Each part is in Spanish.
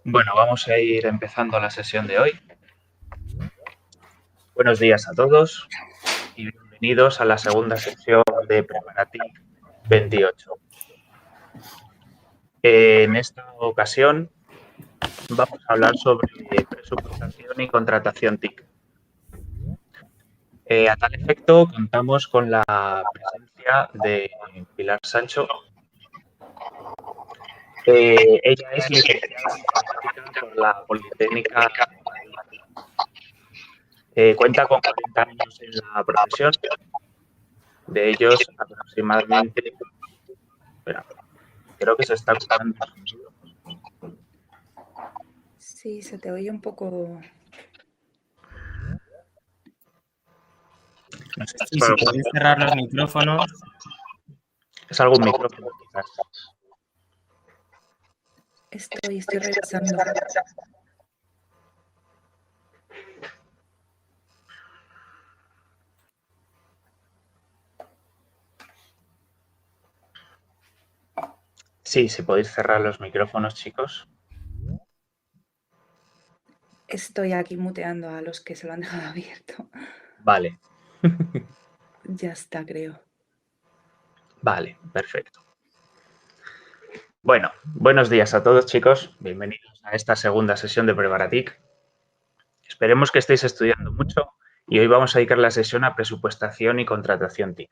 Bueno, vamos a ir empezando la sesión de hoy. Buenos días a todos y bienvenidos a la segunda sesión de Preparatic 28. En esta ocasión vamos a hablar sobre presupuestación y contratación TIC. A tal efecto, contamos con la presencia de Pilar Sancho. Ella es licenciada en informática por la Politécnica de Madrid. Cuenta con 40 años en la profesión, de ellos aproximadamente. Espera, creo que se está cortando el sonido. Sí, se te oye un poco. No sé Sí, si podéis cerrar los micrófonos. Es algún micrófono, quizás. Estoy revisando. Sí, si podéis cerrar los micrófonos, chicos. Estoy aquí muteando a los que se lo han dejado abierto. Vale. Ya está, creo. Vale, perfecto. Bueno, buenos días a todos, chicos. Bienvenidos a esta segunda sesión de Preparatic. Esperemos que estéis estudiando mucho y hoy vamos a dedicar la sesión a presupuestación y contratación TIC.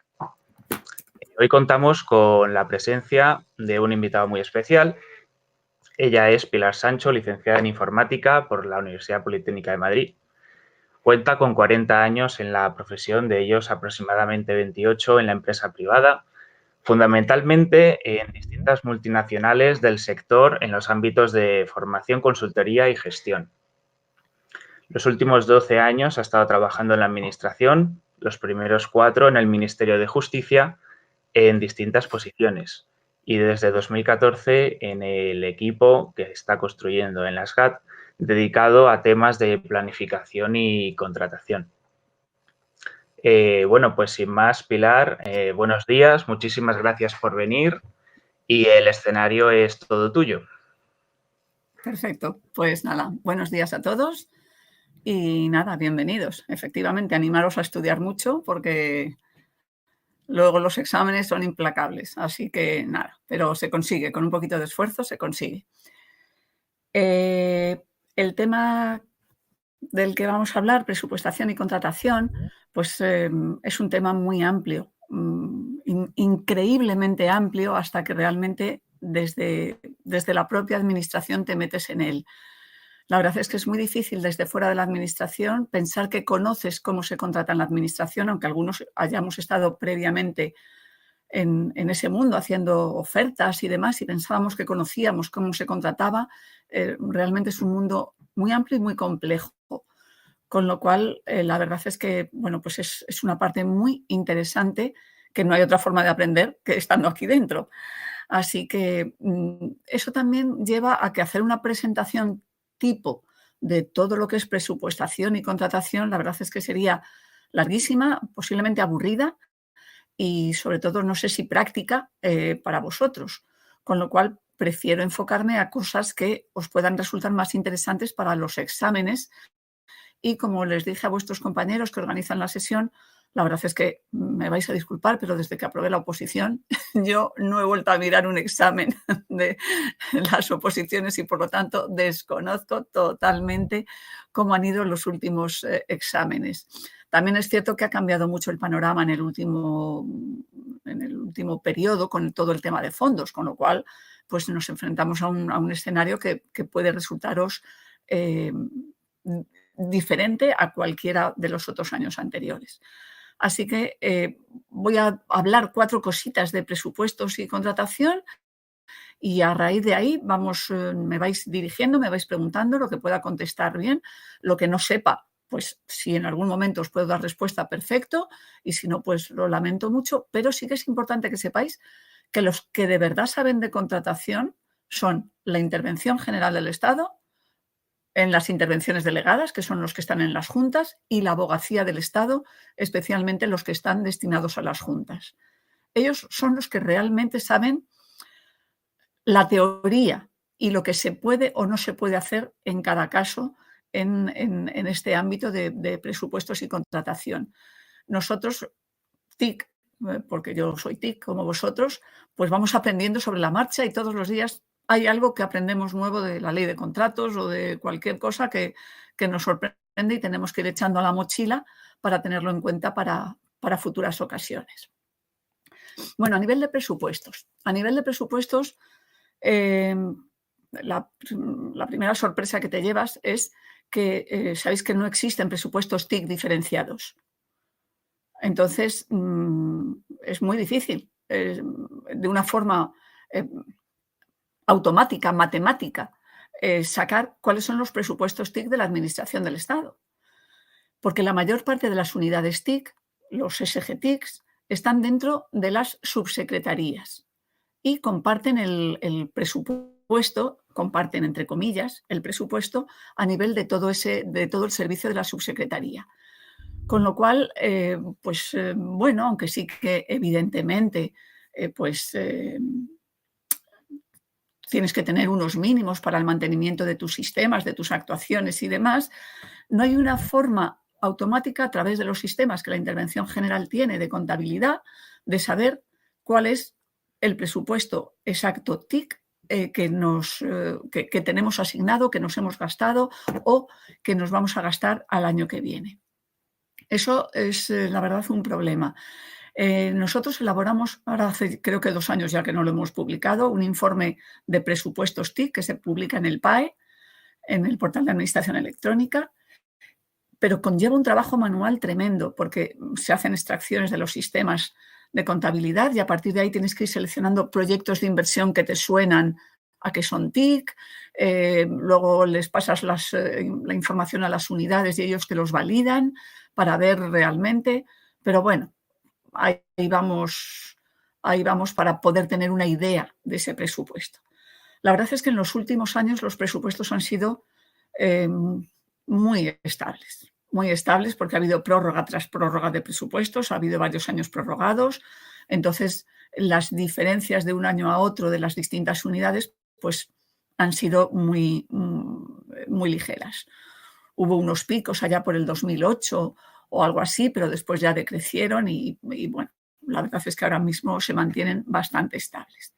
Hoy contamos con la presencia de un invitado muy especial. Ella es Pilar Sancho, licenciada en Informática por la Universidad Politécnica de Madrid. Cuenta con 40 años en la profesión, de ellos aproximadamente 28 en la empresa privada, fundamentalmente en distintas multinacionales del sector en los ámbitos de formación, consultoría y gestión. Los últimos 12 años ha estado trabajando en la administración, los primeros 4 en el Ministerio de Justicia, en distintas posiciones. Y desde 2014 en el equipo que está construyendo en la SGAT, dedicado a temas de planificación y contratación. Bueno, pues sin más, Pilar, buenos días, muchísimas gracias por venir y el escenario es todo tuyo. Perfecto, pues nada, buenos días a todos y nada, bienvenidos. Efectivamente, animaros a estudiar mucho porque luego los exámenes son implacables, así que nada, pero se consigue, con un poquito de esfuerzo se consigue. El tema del que vamos a hablar, presupuestación y contratación, pues es un tema muy amplio, increíblemente amplio, hasta que realmente desde la propia administración te metes en él. La verdad es que es muy difícil desde fuera de la administración pensar que conoces cómo se contrata en la administración, aunque algunos hayamos estado previamente en ese mundo haciendo ofertas y demás y pensábamos que conocíamos cómo se contrataba. Realmente es un mundo muy amplio y muy complejo. Con lo cual, la verdad es que bueno, pues es una parte muy interesante que no hay otra forma de aprender que estando aquí dentro. Así que eso también lleva a que hacer una presentación tipo de todo lo que es presupuestación y contratación, la verdad es que sería larguísima, posiblemente aburrida y sobre todo no sé si práctica para vosotros. Con lo cual prefiero enfocarme a cosas que os puedan resultar más interesantes para los exámenes. Y como les dije a vuestros compañeros que organizan la sesión, la verdad es que me vais a disculpar, pero desde que aprobé la oposición yo no he vuelto a mirar un examen de las oposiciones y por lo tanto desconozco totalmente cómo han ido los últimos exámenes. También es cierto que ha cambiado mucho el panorama en el último periodo con todo el tema de fondos, con lo cual pues nos enfrentamos a un escenario que puede resultaros diferente a cualquiera de los otros años anteriores. Así que voy a hablar 4 cositas de presupuestos y contratación y a raíz de ahí me vais dirigiendo, me vais preguntando lo que pueda contestar bien, lo que no sepa, pues si en algún momento os puedo dar respuesta, perfecto, y si no, pues lo lamento mucho, pero sí que es importante que sepáis que los que de verdad saben de contratación son la Intervención General del Estado, en las intervenciones delegadas, que son los que están en las juntas, y la Abogacía del Estado, especialmente los que están destinados a las juntas. Ellos son los que realmente saben la teoría y lo que se puede o no se puede hacer en cada caso en este ámbito de presupuestos y contratación. Nosotros, TIC, porque yo soy TIC como vosotros, pues vamos aprendiendo sobre la marcha y todos los días hay algo que aprendemos nuevo de la ley de contratos o de cualquier cosa que nos sorprende y tenemos que ir echando a la mochila para tenerlo en cuenta para futuras ocasiones. Bueno, a nivel de presupuestos. La primera sorpresa que te llevas es que sabéis que no existen presupuestos TIC diferenciados. Entonces, es muy difícil, de una forma automática, matemática, sacar cuáles son los presupuestos TIC de la Administración del Estado. Porque la mayor parte de las unidades TIC, los SGTICs, están dentro de las subsecretarías y comparten el presupuesto, comparten entre comillas el presupuesto a nivel de todo el servicio de la subsecretaría. Con lo cual, bueno, aunque sí que evidentemente tienes que tener unos mínimos para el mantenimiento de tus sistemas, de tus actuaciones y demás, no hay una forma automática a través de los sistemas que la Intervención General tiene de contabilidad de saber cuál es el presupuesto exacto TIC que tenemos asignado, que nos hemos gastado o que nos vamos a gastar al año que viene. Eso es, la verdad, un problema. Nosotros elaboramos, ahora hace creo que 2 años ya que no lo hemos publicado, un informe de presupuestos TIC que se publica en el PAE, en el Portal de Administración Electrónica, pero conlleva un trabajo manual tremendo porque se hacen extracciones de los sistemas de contabilidad y a partir de ahí tienes que ir seleccionando proyectos de inversión que te suenan a que son TIC, luego les pasas la información a las unidades y ellos te los validan para ver realmente, pero bueno, ahí vamos para poder tener una idea de ese presupuesto. La verdad es que en los últimos años los presupuestos han sido muy estables porque ha habido prórroga tras prórroga de presupuestos, ha habido varios años prorrogados, entonces las diferencias de un año a otro de las distintas unidades pues han sido muy ligeras. Hubo unos picos allá por el 2008 o algo así, pero después ya decrecieron y bueno, la verdad es que ahora mismo se mantienen bastante estables.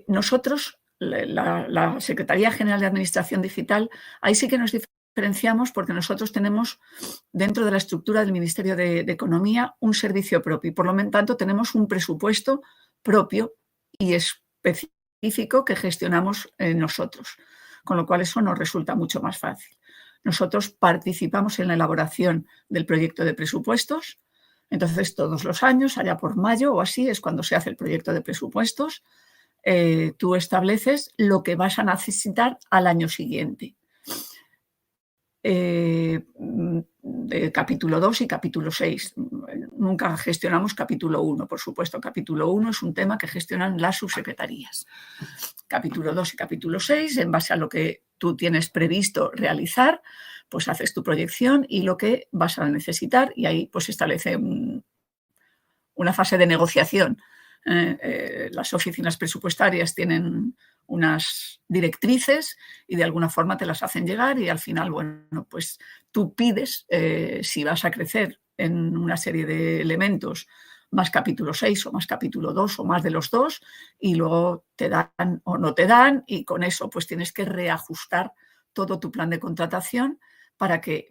Nosotros, la Secretaría General de Administración Digital, ahí sí que nos diferenciamos porque nosotros tenemos dentro de la estructura del Ministerio de Economía un servicio propio y por lo tanto tenemos un presupuesto propio y específico que gestionamos nosotros, con lo cual eso nos resulta mucho más fácil. Nosotros participamos en la elaboración del proyecto de presupuestos, entonces todos los años, allá por mayo o así, es cuando se hace el proyecto de presupuestos. Tú estableces lo que vas a necesitar al año siguiente. Capítulo 2 y capítulo 6. Nunca gestionamos capítulo 1, por supuesto. Capítulo 1 es un tema que gestionan las subsecretarías. Capítulo 2 y capítulo 6, en base a lo que tú tienes previsto realizar, pues haces tu proyección y lo que vas a necesitar y ahí pues se establece una fase de negociación. Las oficinas presupuestarias tienen unas directrices y de alguna forma te las hacen llegar y al final, bueno, pues tú pides si vas a crecer en una serie de elementos más capítulo 6 o más capítulo 2 o más de los 2 y luego te dan o no te dan y con eso pues tienes que reajustar todo tu plan de contratación para que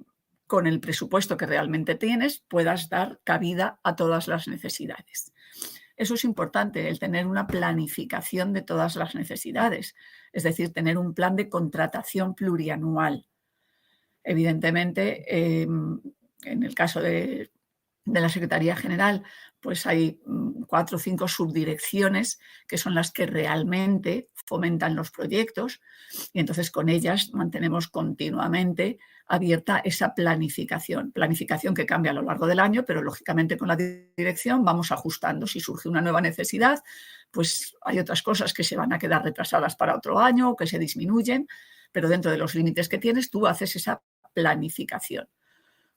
con el presupuesto que realmente tienes puedas dar cabida a todas las necesidades. Eso es importante, el tener una planificación de todas las necesidades, es decir, tener un plan de contratación plurianual. Evidentemente, en el caso de la Secretaría General, pues hay 4 o 5 subdirecciones que son las que realmente fomentan los proyectos y entonces con ellas mantenemos continuamente abierta esa planificación que cambia a lo largo del año, pero lógicamente con la dirección vamos ajustando. Si surge una nueva necesidad, pues hay otras cosas que se van a quedar retrasadas para otro año o que se disminuyen, pero dentro de los límites que tienes tú haces esa planificación.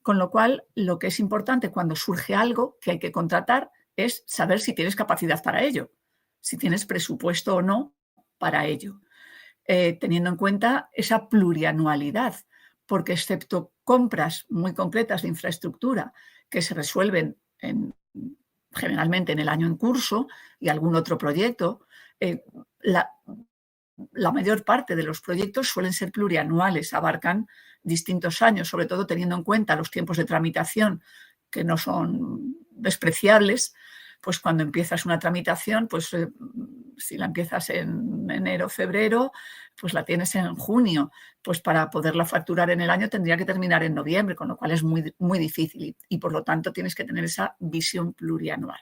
Con lo cual, lo que es importante cuando surge algo que hay que contratar es saber si tienes capacidad para ello, si tienes presupuesto o no para ello, teniendo en cuenta esa plurianualidad, porque excepto compras muy concretas de infraestructura que se resuelven generalmente en el año en curso y algún otro proyecto, la mayor parte de los proyectos suelen ser plurianuales, abarcan distintos años, sobre todo teniendo en cuenta los tiempos de tramitación, que no son despreciables. Pues cuando empiezas una tramitación, pues si la empiezas en enero, febrero, pues la tienes en junio. Pues para poderla facturar en el año tendría que terminar en noviembre, con lo cual es muy, muy difícil y por lo tanto tienes que tener esa visión plurianual.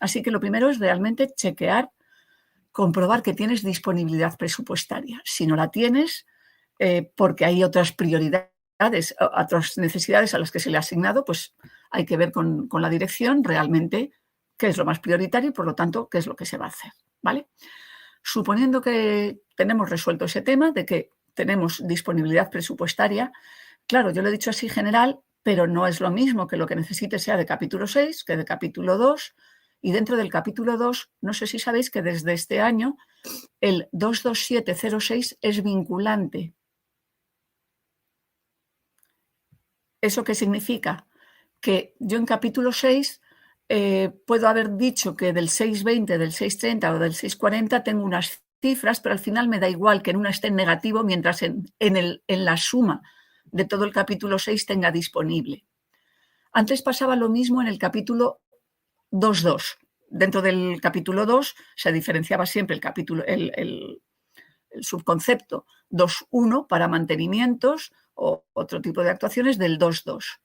Así que lo primero es realmente chequear, comprobar que tienes disponibilidad presupuestaria. Si no la tienes, porque hay otras prioridades, otras necesidades a las que se le ha asignado, pues hay que ver con la dirección realmente qué es lo más prioritario y, por lo tanto, qué es lo que se va a hacer, ¿vale? Suponiendo que tenemos resuelto ese tema de que tenemos disponibilidad presupuestaria, claro, yo lo he dicho así general, pero no es lo mismo que lo que necesite sea de capítulo 6 que de capítulo 2. Y dentro del capítulo 2, no sé si sabéis que desde este año el 22706 es vinculante. ¿Eso qué significa? Que yo en capítulo 6 puedo haber dicho que del 620, del 630 o del 640 tengo unas cifras, pero al final me da igual que en una esté en negativo mientras en la suma de todo el capítulo 6 tenga disponible. Antes pasaba lo mismo en el capítulo 2.2. Dentro del capítulo 2 se diferenciaba siempre el subconcepto 2.1 para mantenimientos o otro tipo de actuaciones del 2.2.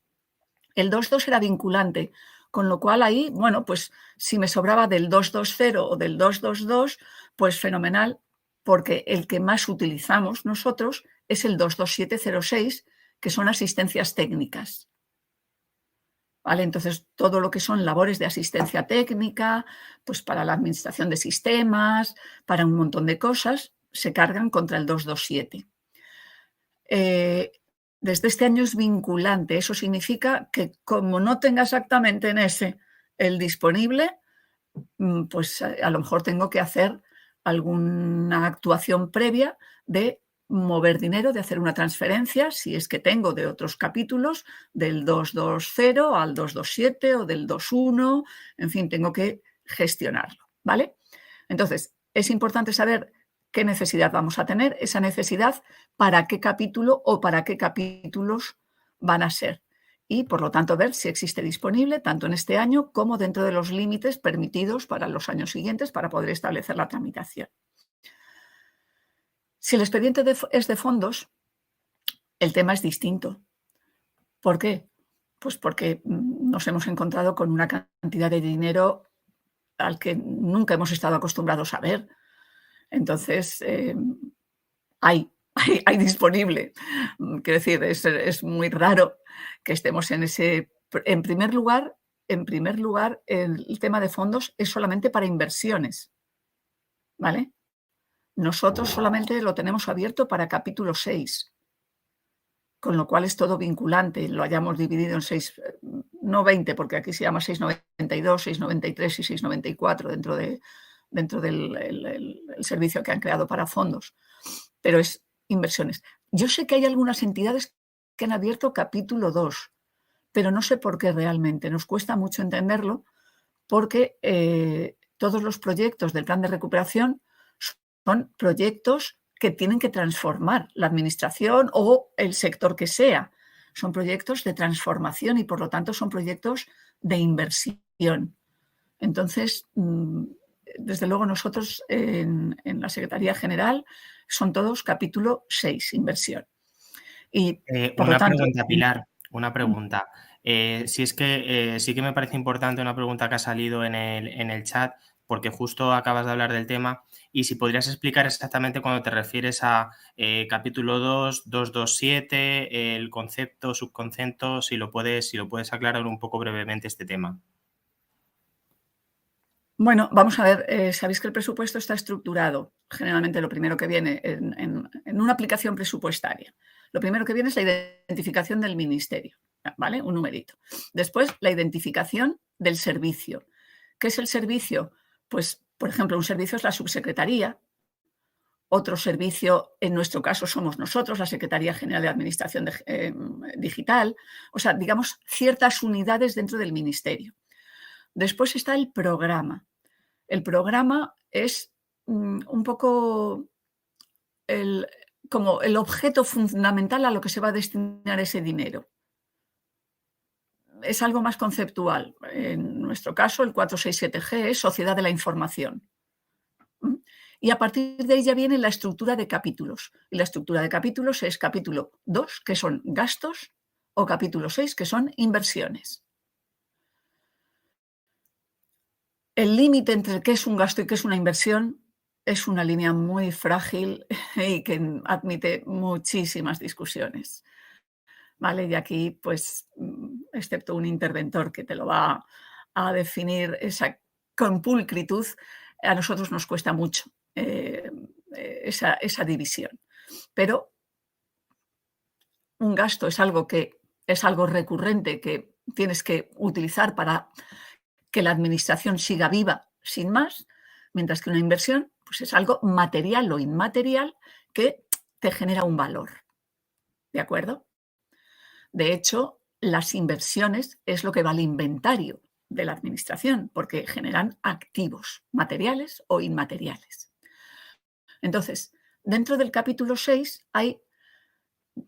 El 2.2 era vinculante, con lo cual ahí, bueno, pues si me sobraba del 2.2.0 o del 2.2.2, pues fenomenal, porque el que más utilizamos nosotros es el 2.2.706, que son asistencias técnicas. ¿Vale? Entonces, todo lo que son labores de asistencia técnica, pues para la administración de sistemas, para un montón de cosas, se cargan contra el 227. Desde este año es vinculante. Eso significa que como no tenga exactamente en ese el disponible, pues a lo mejor tengo que hacer alguna actuación previa de mover dinero, de hacer una transferencia, si es que tengo de otros capítulos, del 220 al 227 o del 21, en fin, tengo que gestionarlo, ¿vale? Entonces, es importante saber qué necesidad vamos a tener, esa necesidad, para qué capítulo o para qué capítulos van a ser. Y, por lo tanto, ver si existe disponible tanto en este año como dentro de los límites permitidos para los años siguientes para poder establecer la tramitación. Si el expediente es de fondos, el tema es distinto. ¿Por qué? Pues porque nos hemos encontrado con una cantidad de dinero al que nunca hemos estado acostumbrados a ver. Entonces, hay disponible. Quiero decir, es muy raro que estemos en ese... En primer lugar, el tema de fondos es solamente para inversiones, ¿vale? Nosotros solamente lo tenemos abierto para capítulo 6, con lo cual es todo vinculante. Lo hayamos dividido en 6, no 20, porque aquí se llama 692, 693 y 694 dentro del servicio que han creado para fondos. Pero es inversiones. Yo sé que hay algunas entidades que han abierto capítulo 2, pero no sé por qué realmente. Nos cuesta mucho entenderlo porque todos los proyectos del plan de recuperación son proyectos que tienen que transformar la administración o el sector que sea. Son proyectos de transformación y, por lo tanto, son proyectos de inversión. Entonces, desde luego nosotros en la Secretaría General son todos capítulo 6, inversión. Y, pregunta, Pilar, una pregunta. Si es que sí que me parece importante una pregunta que ha salido en el chat, porque justo acabas de hablar del tema, y si podrías explicar exactamente cuando te refieres a capítulo 2, 227, el concepto, subconcepto, si lo puedes aclarar un poco brevemente este tema. Bueno, vamos a ver, sabéis que el presupuesto está estructurado. Generalmente lo primero que viene en una aplicación presupuestaria, lo primero que viene es la identificación del ministerio, ¿vale? Un numerito. Después, la identificación del servicio. ¿Qué es el servicio? Pues, por ejemplo, un servicio es la subsecretaría, Otro servicio, en nuestro caso somos nosotros, la Secretaría General de Administración Digital, o sea, digamos, ciertas unidades dentro del Ministerio. Después está el programa. El programa es un poco como el objeto fundamental a lo que se va a destinar ese dinero. Es algo más conceptual. En nuestro caso, el 467G es Sociedad de la Información. Y a partir de ahí ya viene la estructura de capítulos. Y la estructura de capítulos es capítulo 2, que son gastos, o capítulo 6, que son inversiones. El límite entre qué es un gasto y qué es una inversión es una línea muy frágil y que admite muchísimas discusiones. ¿Vale? Y aquí, pues, excepto un interventor que te lo va a definir con pulcritud, a nosotros nos cuesta mucho esa división. Pero un gasto es algo recurrente que tienes que utilizar para que la administración siga viva sin más, mientras que una inversión pues es algo material o inmaterial que te genera un valor. ¿De acuerdo? De hecho, las inversiones es lo que va al inventario de la administración, porque generan activos materiales o inmateriales. Entonces, dentro del capítulo 6 hay,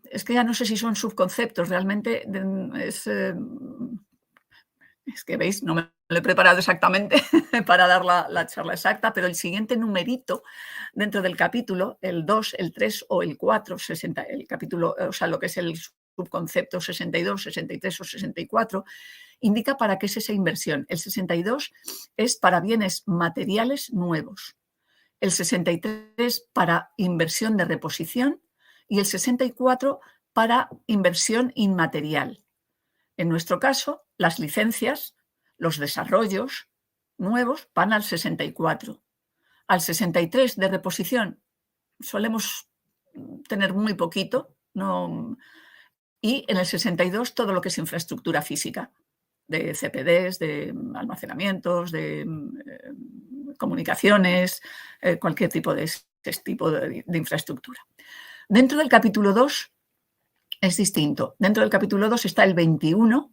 es que ya no sé si son subconceptos, realmente es que veis, no me lo he preparado exactamente para dar la charla exacta, pero el siguiente numerito dentro del capítulo, el 2, el 3 o el 4, el capítulo, o sea, lo que es el subconcepto 62, 63 o 64, indica para qué es esa inversión. El 62 es para bienes materiales nuevos, el 63 para inversión de reposición y el 64 para inversión inmaterial. En nuestro caso, las licencias, los desarrollos nuevos van al 64. Al 63 de reposición solemos tener muy poquito, y en el 62 todo lo que es infraestructura física, de CPDs, de almacenamientos, de comunicaciones, cualquier tipo de infraestructura. Dentro del capítulo 2 es distinto. Dentro del capítulo 2 está el 21,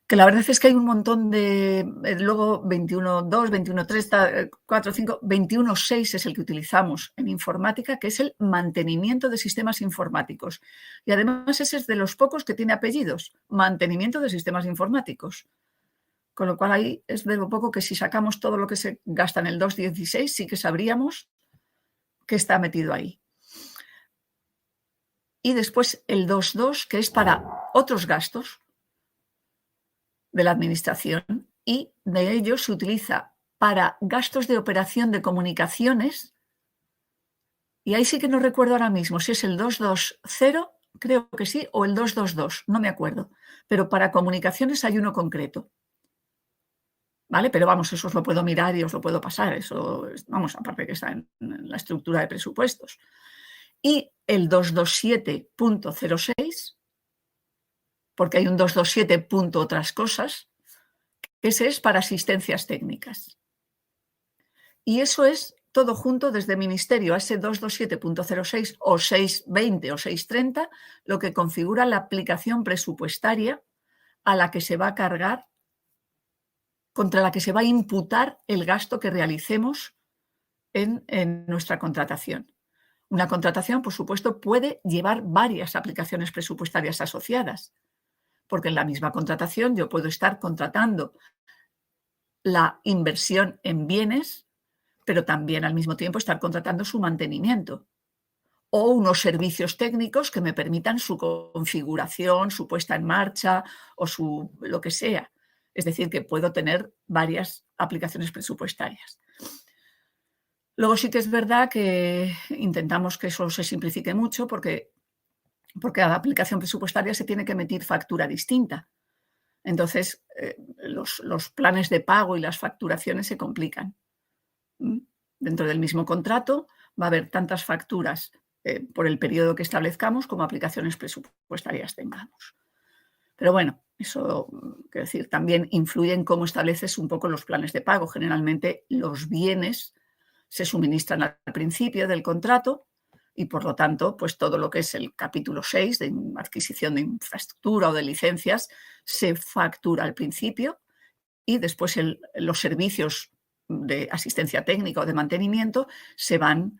que la verdad es que hay un montón de... Luego 21.2, 21.3, 4, 5, 21.6 es el que utilizamos en informática, que es el mantenimiento de sistemas informáticos. Y además ese es de los pocos que tiene apellidos, mantenimiento de sistemas informáticos. Con lo cual ahí es de lo poco que si sacamos todo lo que se gasta en el 2.16 sí que sabríamos que está metido ahí. Y después el 2.2, que es para otros gastos de la administración, y de ellos se utiliza para gastos de operación de comunicaciones, y ahí sí que no recuerdo ahora mismo si es el 2.2.0, creo que sí, o el 2.2.2, no me acuerdo, pero para comunicaciones hay uno concreto. ¿Vale? Pero vamos, eso os lo puedo mirar y os lo puedo pasar, eso, vamos, aparte que está en la estructura de presupuestos. Y el 227.06, porque hay un 227. otras cosas, que ese es para asistencias técnicas. Y eso es todo junto desde Ministerio a ese 227.06 o 620 o 630, lo que configura la aplicación presupuestaria a la que se va a cargar, contra la que se va a imputar el gasto que realicemos en nuestra contratación. Una contratación, por supuesto, puede llevar varias aplicaciones presupuestarias asociadas, porque en la misma contratación yo puedo estar contratando la inversión en bienes, pero también al mismo tiempo estar contratando su mantenimiento o unos servicios técnicos que me permitan su configuración, su puesta en marcha o lo que sea. Es decir, que puedo tener varias aplicaciones presupuestarias. Luego sí que es verdad que intentamos que eso se simplifique mucho porque cada aplicación presupuestaria se tiene que emitir factura distinta. Entonces, los planes de pago y las facturaciones se complican. Dentro del mismo contrato va a haber tantas facturas por el periodo que establezcamos como aplicaciones presupuestarias tengamos. Pero bueno, eso, quiero decir, también influye en cómo estableces un poco los planes de pago. Generalmente los bienes se suministran al principio del contrato y, por lo tanto, pues todo lo que es el capítulo 6 de adquisición de infraestructura o de licencias se factura al principio y después los servicios de asistencia técnica o de mantenimiento se van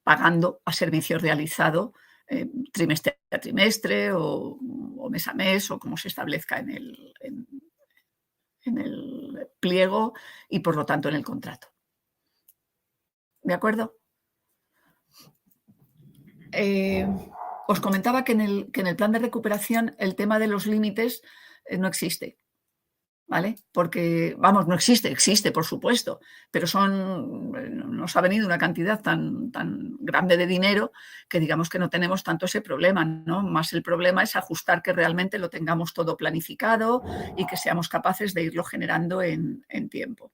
pagando a servicio realizado trimestre a trimestre o mes a mes o como se establezca en el pliego y, por lo tanto, en el contrato. ¿De acuerdo? Os comentaba que en el plan de recuperación el tema de los límites no existe, ¿vale? Porque, vamos, no existe, por supuesto, pero nos ha venido una cantidad tan grande de dinero que digamos que no tenemos tanto ese problema, ¿no? Más el problema es ajustar que realmente lo tengamos todo planificado y que seamos capaces de irlo generando en tiempo.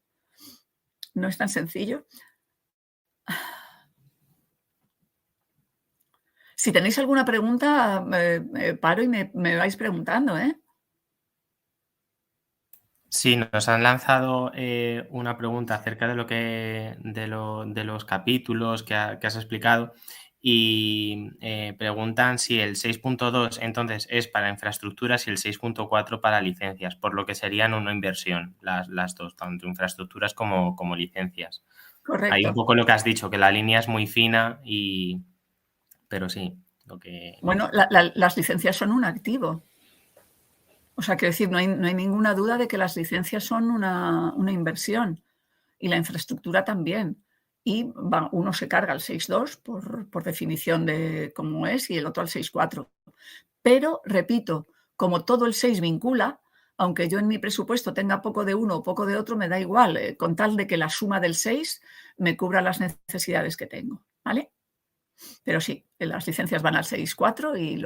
No es tan sencillo. Si tenéis alguna pregunta, paro y me vais preguntando, ¿eh? Sí, nos han lanzado una pregunta acerca de los capítulos que has explicado y preguntan si el 6.2 entonces es para infraestructuras y el 6.4 para licencias, por lo que serían una inversión las dos, tanto infraestructuras como licencias. Correcto. Hay un poco lo que has dicho, que la línea es muy fina pero sí, Bueno, las licencias son un activo. O sea, quiero decir, no hay ninguna duda de que las licencias son una inversión y la infraestructura también. Y uno se carga al 6.2 por definición de cómo es y el otro al 6.4. Pero, repito, como todo el 6 vincula, aunque yo en mi presupuesto tenga poco de uno o poco de otro, me da igual, con tal de que la suma del 6 me cubra las necesidades que tengo, ¿vale? Pero sí, las licencias van al 6.4 y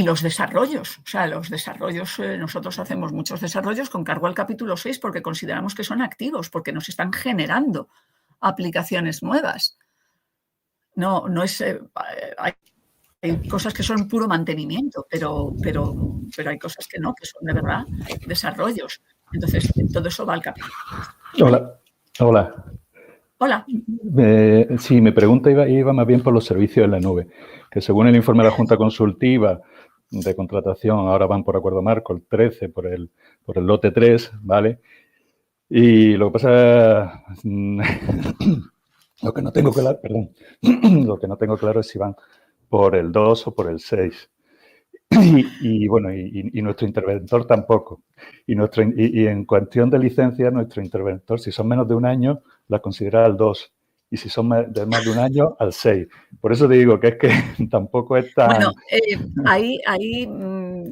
los desarrollos. O sea, los desarrollos, nosotros hacemos muchos desarrollos con cargo al capítulo 6 porque consideramos que son activos, porque nos están generando aplicaciones nuevas. No es... hay cosas que son puro mantenimiento, pero hay cosas que no, que son de verdad desarrollos. Entonces, todo eso va al capítulo. Hola. Sí, mi pregunta iba más bien por los servicios en la nube, que según el informe de la Junta Consultiva de contratación, ahora van por acuerdo marco el 13 por el lote 3, ¿vale? Y lo que pasa, lo que no tengo claro es si van por el 2 o por el 6. Y bueno, y nuestro interventor tampoco. Y en cuestión de licencia, nuestro interventor, si son menos de un año, la considera al 2. Y si son de más de un año, al 6. Por eso te digo que es que tampoco es tan... Bueno, ahí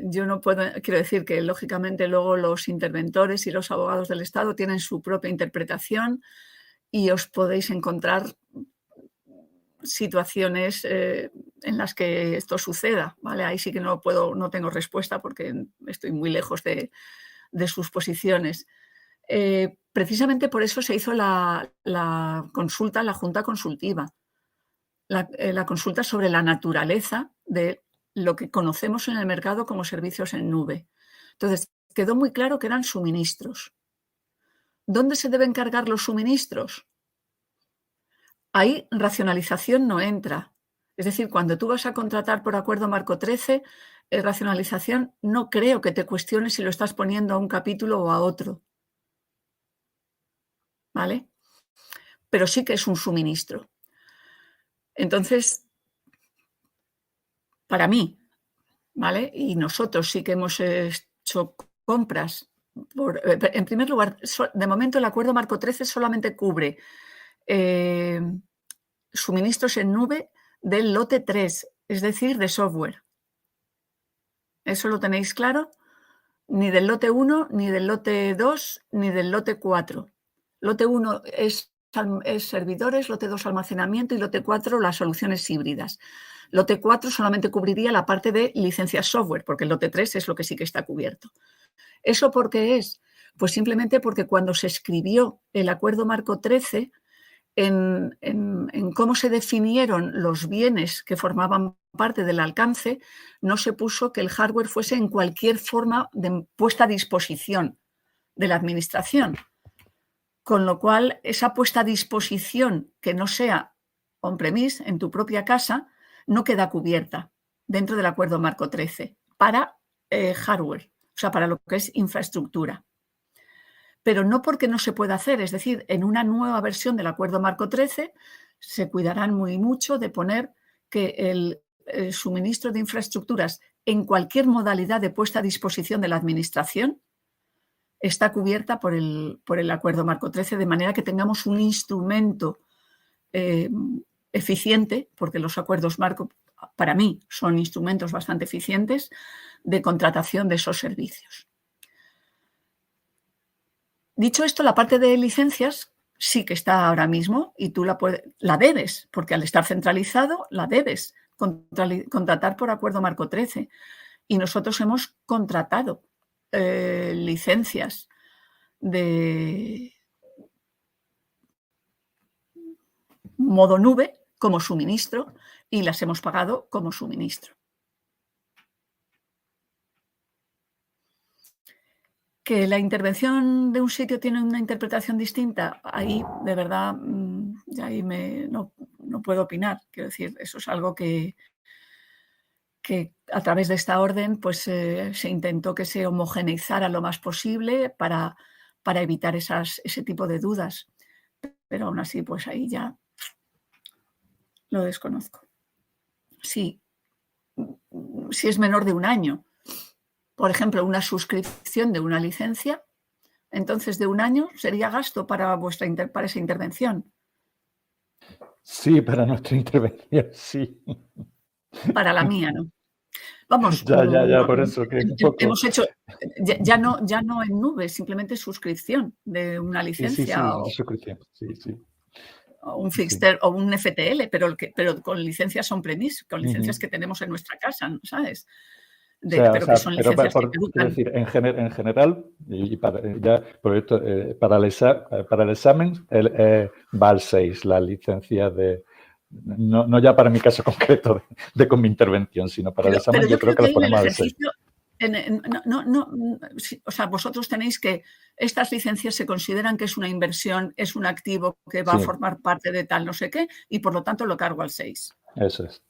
yo no puedo... Quiero decir que, lógicamente, luego los interventores y los abogados del Estado tienen su propia interpretación y os podéis encontrar situaciones en las que esto suceda, ¿vale? Ahí sí que no tengo respuesta porque estoy muy lejos de sus posiciones. Precisamente por eso se hizo la consulta, la Junta Consultiva, la consulta sobre la naturaleza de lo que conocemos en el mercado como servicios en nube. Entonces, quedó muy claro que eran suministros. ¿Dónde se deben cargar los suministros? Ahí racionalización no entra. Es decir, cuando tú vas a contratar por acuerdo marco 13, racionalización no creo que te cuestiones si lo estás poniendo a un capítulo o a otro. ¿Vale? Pero sí que es un suministro. Entonces, para mí, ¿vale? Y nosotros sí que hemos hecho compras. En primer lugar, de momento el acuerdo marco 13 solamente cubre suministros en nube del lote 3, es decir, de software. ¿Eso lo tenéis claro? Ni del lote 1, ni del lote 2, ni del lote 4. Lote 1 es servidores, lote 2 almacenamiento y lote 4 las soluciones híbridas. Lote 4 solamente cubriría la parte de licencias software, porque el lote 3 es lo que sí que está cubierto. ¿Eso por qué es? Pues simplemente porque cuando se escribió el acuerdo marco 13, en cómo se definieron los bienes que formaban parte del alcance, no se puso que el hardware fuese en cualquier forma puesta a disposición de la administración. Con lo cual, esa puesta a disposición que no sea on-premise en tu propia casa no queda cubierta dentro del Acuerdo Marco 13 para hardware, o sea, para lo que es infraestructura. Pero no porque no se pueda hacer, es decir, en una nueva versión del Acuerdo Marco 13 se cuidarán muy mucho de poner que el suministro de infraestructuras en cualquier modalidad de puesta a disposición de la Administración está cubierta por el Acuerdo Marco 13, de manera que tengamos un instrumento eficiente, porque los acuerdos marco, para mí, son instrumentos bastante eficientes de contratación de esos servicios. Dicho esto, la parte de licencias sí que está ahora mismo y tú la debes, porque al estar centralizado la debes contratar por Acuerdo Marco 13. Y nosotros hemos contratado licencias de modo nube como suministro y las hemos pagado como suministro. Que la intervención de un sitio tiene una interpretación distinta, ahí de verdad ahí no puedo opinar. Quiero decir, eso es algo que a través de esta orden pues, se intentó que se homogeneizara lo más posible para evitar ese tipo de dudas. Pero aún así, pues ahí ya lo desconozco. Sí, si es menor de un año, por ejemplo, una suscripción de una licencia, entonces de un año sería gasto para esa intervención. Sí, para nuestra intervención, sí. Para la mía, ¿no? Vamos, ya, por eso que un poco... hemos hecho ya no en nube, simplemente suscripción de una licencia suscripción, o un Fixter o un FTL, pero con licencias on-premise, con licencias que tenemos en nuestra casa, ¿sabes? Que son licencias que caducan. Es decir, en general, y para el examen va al 6 la licencia de... No ya para mi caso concreto con mi intervención, sino para el examen yo creo que las ponemos al 6. O sea, vosotros tenéis que estas licencias se consideran que es una inversión, es un activo que va a formar parte de tal no sé qué y por lo tanto lo cargo al 6. Eso es.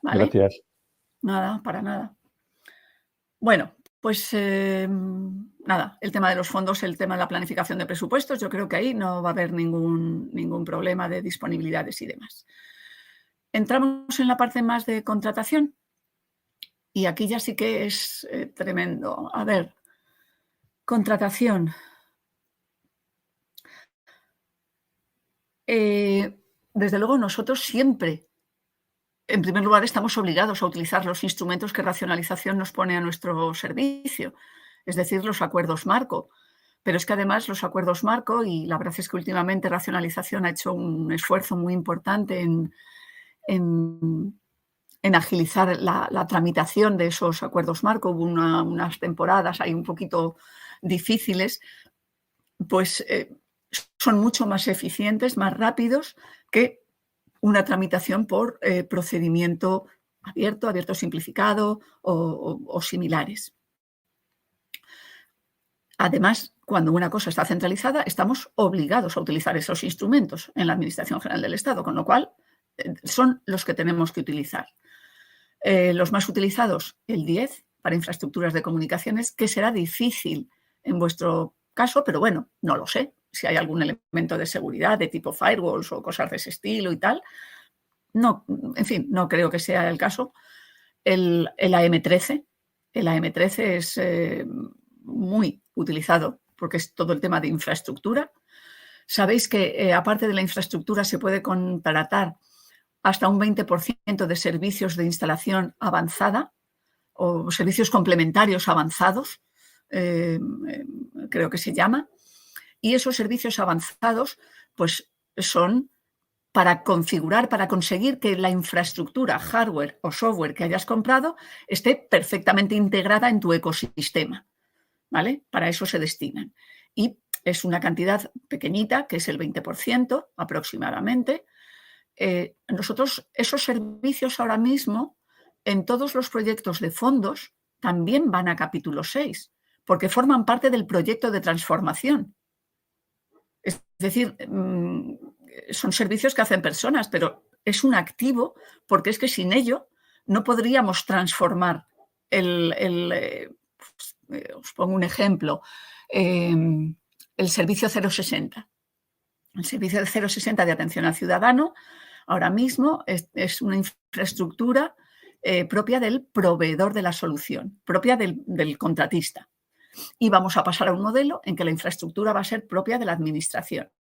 ¿Vale? Gracias. Nada, para nada. Bueno, pues nada, el tema de los fondos, el tema de la planificación de presupuestos, yo creo que ahí no va a haber ningún problema de disponibilidades y demás. Entramos en la parte más de contratación y aquí ya sí que es tremendo. A ver, contratación. Desde luego nosotros siempre, en primer lugar, estamos obligados a utilizar los instrumentos que racionalización nos pone a nuestro servicio, es decir, los acuerdos marco. Pero es que además los acuerdos marco, y la verdad es que últimamente racionalización ha hecho un esfuerzo muy importante en agilizar la tramitación de esos acuerdos marco. Hubo unas temporadas ahí un poquito difíciles, pues son mucho más eficientes, más rápidos que una tramitación por procedimiento abierto simplificado o similares. Además, cuando una cosa está centralizada, estamos obligados a utilizar esos instrumentos en la Administración General del Estado, con lo cual son los que tenemos que utilizar. Los más utilizados, el 10, para infraestructuras de comunicaciones, que será difícil en vuestro caso, pero bueno, no lo sé. Si hay algún elemento de seguridad de tipo firewalls o cosas de ese estilo y tal. No, en fin, no creo que sea el caso. El AM13. El AM13 es muy utilizado porque es todo el tema de infraestructura. Sabéis que aparte de la infraestructura se puede contratar hasta un 20% de servicios de instalación avanzada o servicios complementarios avanzados, creo que se llama. Y esos servicios avanzados pues son para configurar, para conseguir que la infraestructura, hardware o software que hayas comprado esté perfectamente integrada en tu ecosistema, ¿vale? Para eso se destinan. Y es una cantidad pequeñita, que es el 20% aproximadamente. Nosotros esos servicios ahora mismo, en todos los proyectos de fondos, también van a capítulo 6, porque forman parte del proyecto de transformación. decir, son servicios que hacen personas, pero es un activo porque es que sin ello no podríamos transformar os pongo un ejemplo, el servicio 060. El servicio de 060 de atención al ciudadano ahora mismo es una infraestructura propia del proveedor de la solución, propia del contratista. Y vamos a pasar a un modelo en que la infraestructura va a ser propia de la administración.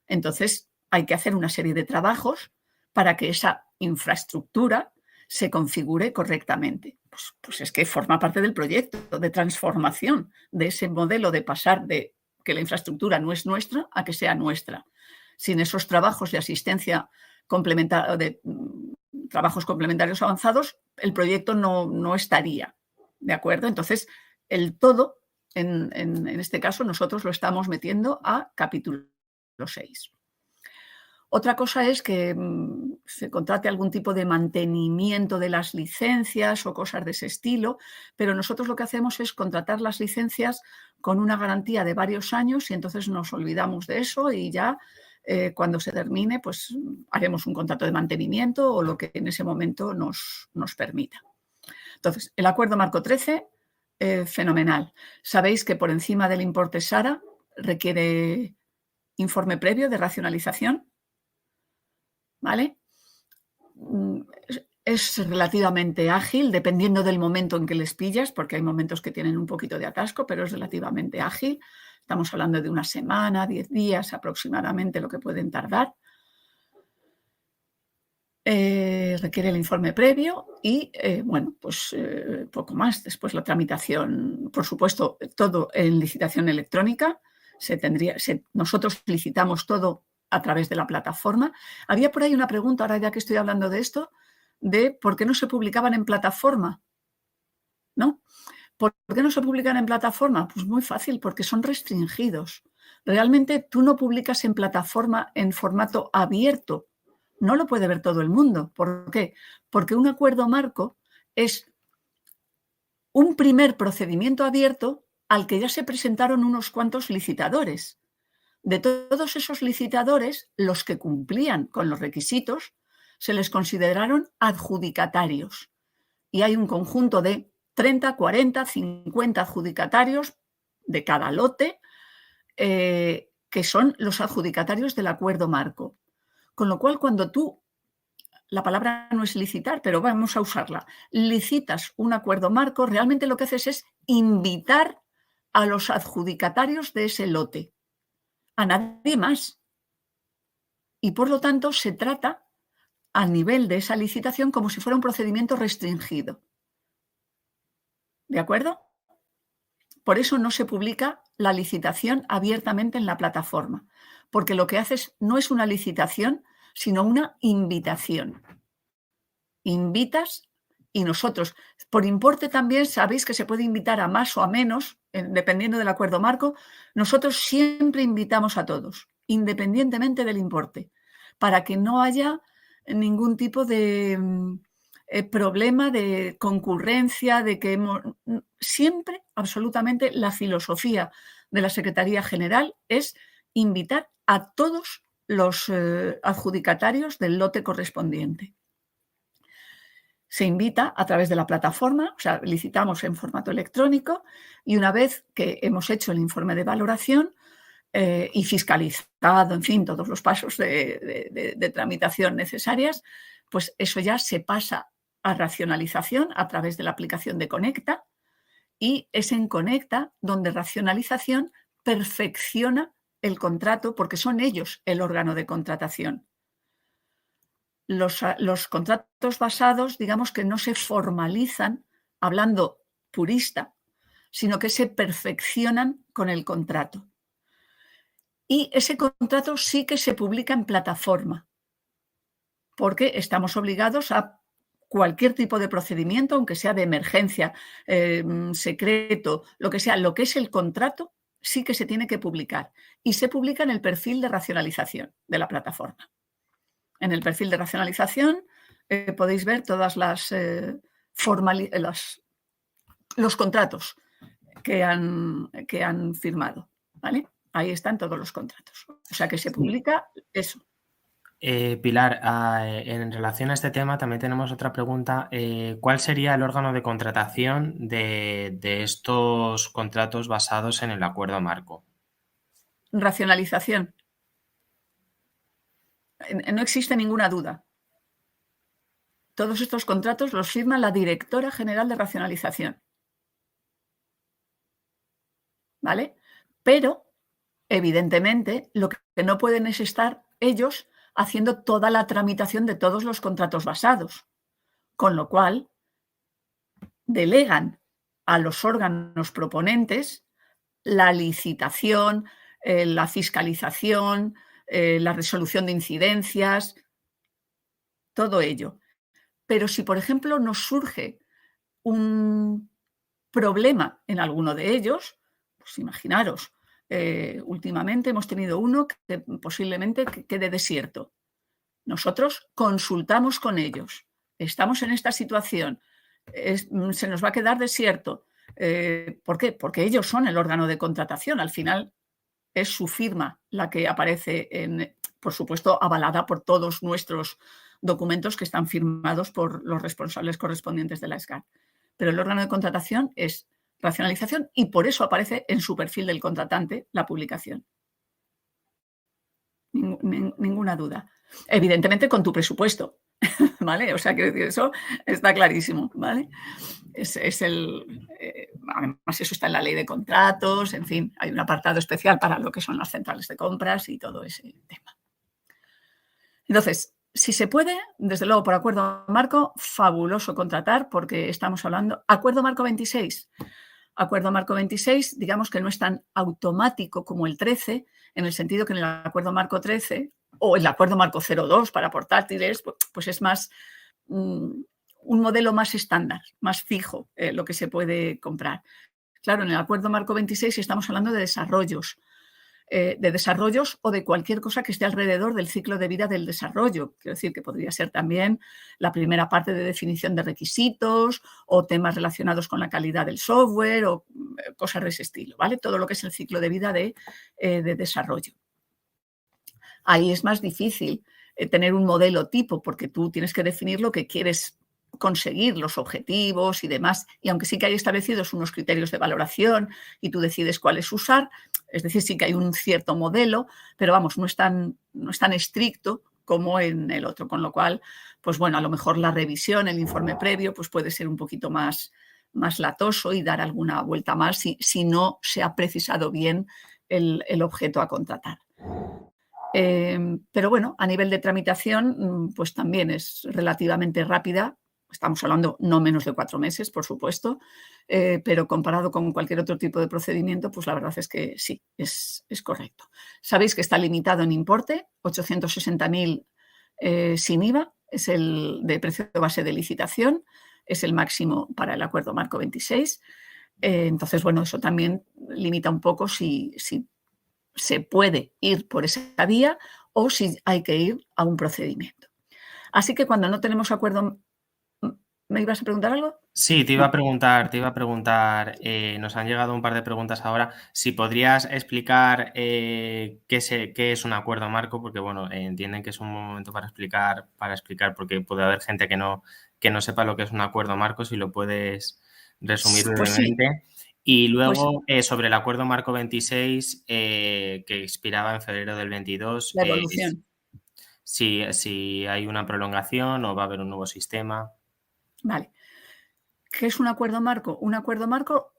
Entonces, hay que hacer una serie de trabajos para que esa infraestructura se configure correctamente. Pues es que forma parte del proyecto de transformación de ese modelo de pasar de que la infraestructura no es nuestra a que sea nuestra. Sin esos trabajos de asistencia complementaria, de trabajos complementarios avanzados, el proyecto no estaría. ¿De acuerdo? Entonces, el todo, en este caso, nosotros lo estamos metiendo a capítulo 6. Otra cosa es que se contrate algún tipo de mantenimiento de las licencias o cosas de ese estilo, pero nosotros lo que hacemos es contratar las licencias con una garantía de varios años y entonces nos olvidamos de eso y ya cuando se termine pues haremos un contrato de mantenimiento o lo que en ese momento nos permita. Entonces, el acuerdo marco 13, fenomenal. Sabéis que por encima del importe SARA requiere informe previo de racionalización. ¿Vale? Es relativamente ágil, dependiendo del momento en que les pillas, porque hay momentos que tienen un poquito de atasco, pero es relativamente ágil. Estamos hablando de una semana, 10 días aproximadamente lo que pueden tardar. Requiere el informe previo y, bueno, pues poco más. Después la tramitación, por supuesto, todo en licitación electrónica. Nosotros licitamos todo a través de la plataforma. Había por ahí una pregunta, ahora ya que estoy hablando de esto, de por qué no se publicaban en plataforma, ¿no? ¿Por qué no se publican en plataforma? Pues muy fácil, porque son restringidos. Realmente tú no publicas en plataforma en formato abierto. No lo puede ver todo el mundo. ¿Por qué? Porque un acuerdo marco es un primer procedimiento abierto al que ya se presentaron unos cuantos licitadores. De todos esos licitadores, los que cumplían con los requisitos, se les consideraron adjudicatarios. Y hay un conjunto de 30, 40, 50 adjudicatarios de cada lote, que son los adjudicatarios del acuerdo marco. Con lo cual, cuando tú, la palabra no es licitar, pero vamos a usarla, licitas un acuerdo marco, realmente lo que haces es invitar a los adjudicatarios de ese lote. A nadie más. Y por lo tanto se trata a nivel de esa licitación como si fuera un procedimiento restringido. ¿De acuerdo? Por eso no se publica la licitación abiertamente en la plataforma, porque lo que haces no es una licitación, sino una invitación. Invitas y nosotros, por importe también, sabéis que se puede invitar a más o a menos, dependiendo del acuerdo marco. Nosotros siempre invitamos a todos, independientemente del importe, para que no haya ningún tipo de problema de concurrencia, de que siempre, absolutamente, la filosofía de la Secretaría General es invitar a todos los adjudicatarios del lote correspondiente. Se invita a través de la plataforma, o sea, licitamos en formato electrónico y una vez que hemos hecho el informe de valoración y fiscalizado, en fin, todos los pasos de tramitación necesarias, pues eso ya se pasa a racionalización a través de la aplicación de Conecta y es en Conecta donde racionalización perfecciona el contrato porque son ellos el órgano de contratación. Los contratos basados, digamos que no se formalizan hablando purista, sino que se perfeccionan con el contrato. Y ese contrato sí que se publica en plataforma, porque estamos obligados a cualquier tipo de procedimiento, aunque sea de emergencia, secreto, lo que sea, lo que es el contrato, sí que se tiene que publicar. Y se publica en el perfil de racionalización de la plataforma. En el perfil de racionalización podéis ver todas los contratos que han firmado, ¿vale? ahí están todos los contratos. O sea que se publica eso. Pilar, en relación a este tema también tenemos otra pregunta. ¿Cuál sería el órgano de contratación de estos contratos basados en el acuerdo marco? Racionalización. No existe ninguna duda. Todos estos contratos los firma la directora general de racionalización. ¿Vale? Pero, evidentemente, lo que no pueden es estar ellos haciendo toda la tramitación de todos los contratos basados. Con lo cual, delegan a los órganos proponentes la licitación, la fiscalización, la resolución de incidencias, todo ello. Pero si, por ejemplo, nos surge un problema en alguno de ellos, pues imaginaros, últimamente hemos tenido uno que posiblemente quede desierto. Nosotros consultamos con ellos. Estamos en esta situación. Se nos va a quedar desierto. ¿Por qué? Porque ellos son el órgano de contratación. Al final es su firma la que aparece, por supuesto, avalada por todos nuestros documentos que están firmados por los responsables correspondientes de la SGAT. Pero el órgano de contratación es racionalización y por eso aparece en su perfil del contratante la publicación. Ninguna duda. Evidentemente con tu presupuesto, ¿vale? O sea, que eso está clarísimo, ¿vale? Además, eso está en la ley de contratos, en fin, hay un apartado especial para lo que son las centrales de compras y todo ese tema. Entonces, si se puede, desde luego por acuerdo marco, fabuloso contratar porque estamos hablando, acuerdo marco 26. Acuerdo marco 26, digamos que no es tan automático como el 13, en el sentido que en el acuerdo marco 13 o el acuerdo marco 02 para portátiles, pues es más un modelo más estándar, más fijo lo que se puede comprar. Claro, en el acuerdo marco 26 estamos hablando de desarrollos o de cualquier cosa que esté alrededor del ciclo de vida del desarrollo. Quiero decir que podría ser también la primera parte de definición de requisitos o temas relacionados con la calidad del software o cosas de ese estilo, ¿vale? Todo lo que es el ciclo de vida de desarrollo. Ahí es más difícil tener un modelo tipo porque tú tienes que definir lo que quieres conseguir, los objetivos y demás. Y aunque sí que hay establecidos unos criterios de valoración y tú decides cuáles usar, es decir, sí que hay un cierto modelo, pero vamos, no es tan estricto como en el otro, con lo cual, pues bueno, a lo mejor la revisión, el informe previo, pues puede ser un poquito más latoso y dar alguna vuelta más si no se ha precisado bien el objeto a contratar. Pero bueno, a nivel de tramitación, pues también es relativamente rápida. Estamos hablando no menos de 4 meses, por supuesto, pero comparado con cualquier otro tipo de procedimiento, pues la verdad es que sí, es correcto. Sabéis que está limitado en importe, 860.000 sin IVA, es el de precio de base de licitación, es el máximo para el acuerdo marco 26. Entonces, bueno, eso también limita un poco si se puede ir por esa vía o si hay que ir a un procedimiento. Así que cuando no tenemos acuerdo... ¿Me ibas a preguntar algo? Sí, te iba a preguntar, nos han llegado un par de preguntas ahora, si podrías explicar qué es un acuerdo marco, porque bueno, entienden que es un momento para explicar, porque puede haber gente que no sepa lo que es un acuerdo marco, si lo puedes resumir brevemente. Sí. Y luego, sobre el acuerdo marco 26, que expiraba en febrero del 22. La evolución. Si hay una prolongación o va a haber un nuevo sistema. Vale. ¿Qué es un acuerdo marco? Un acuerdo marco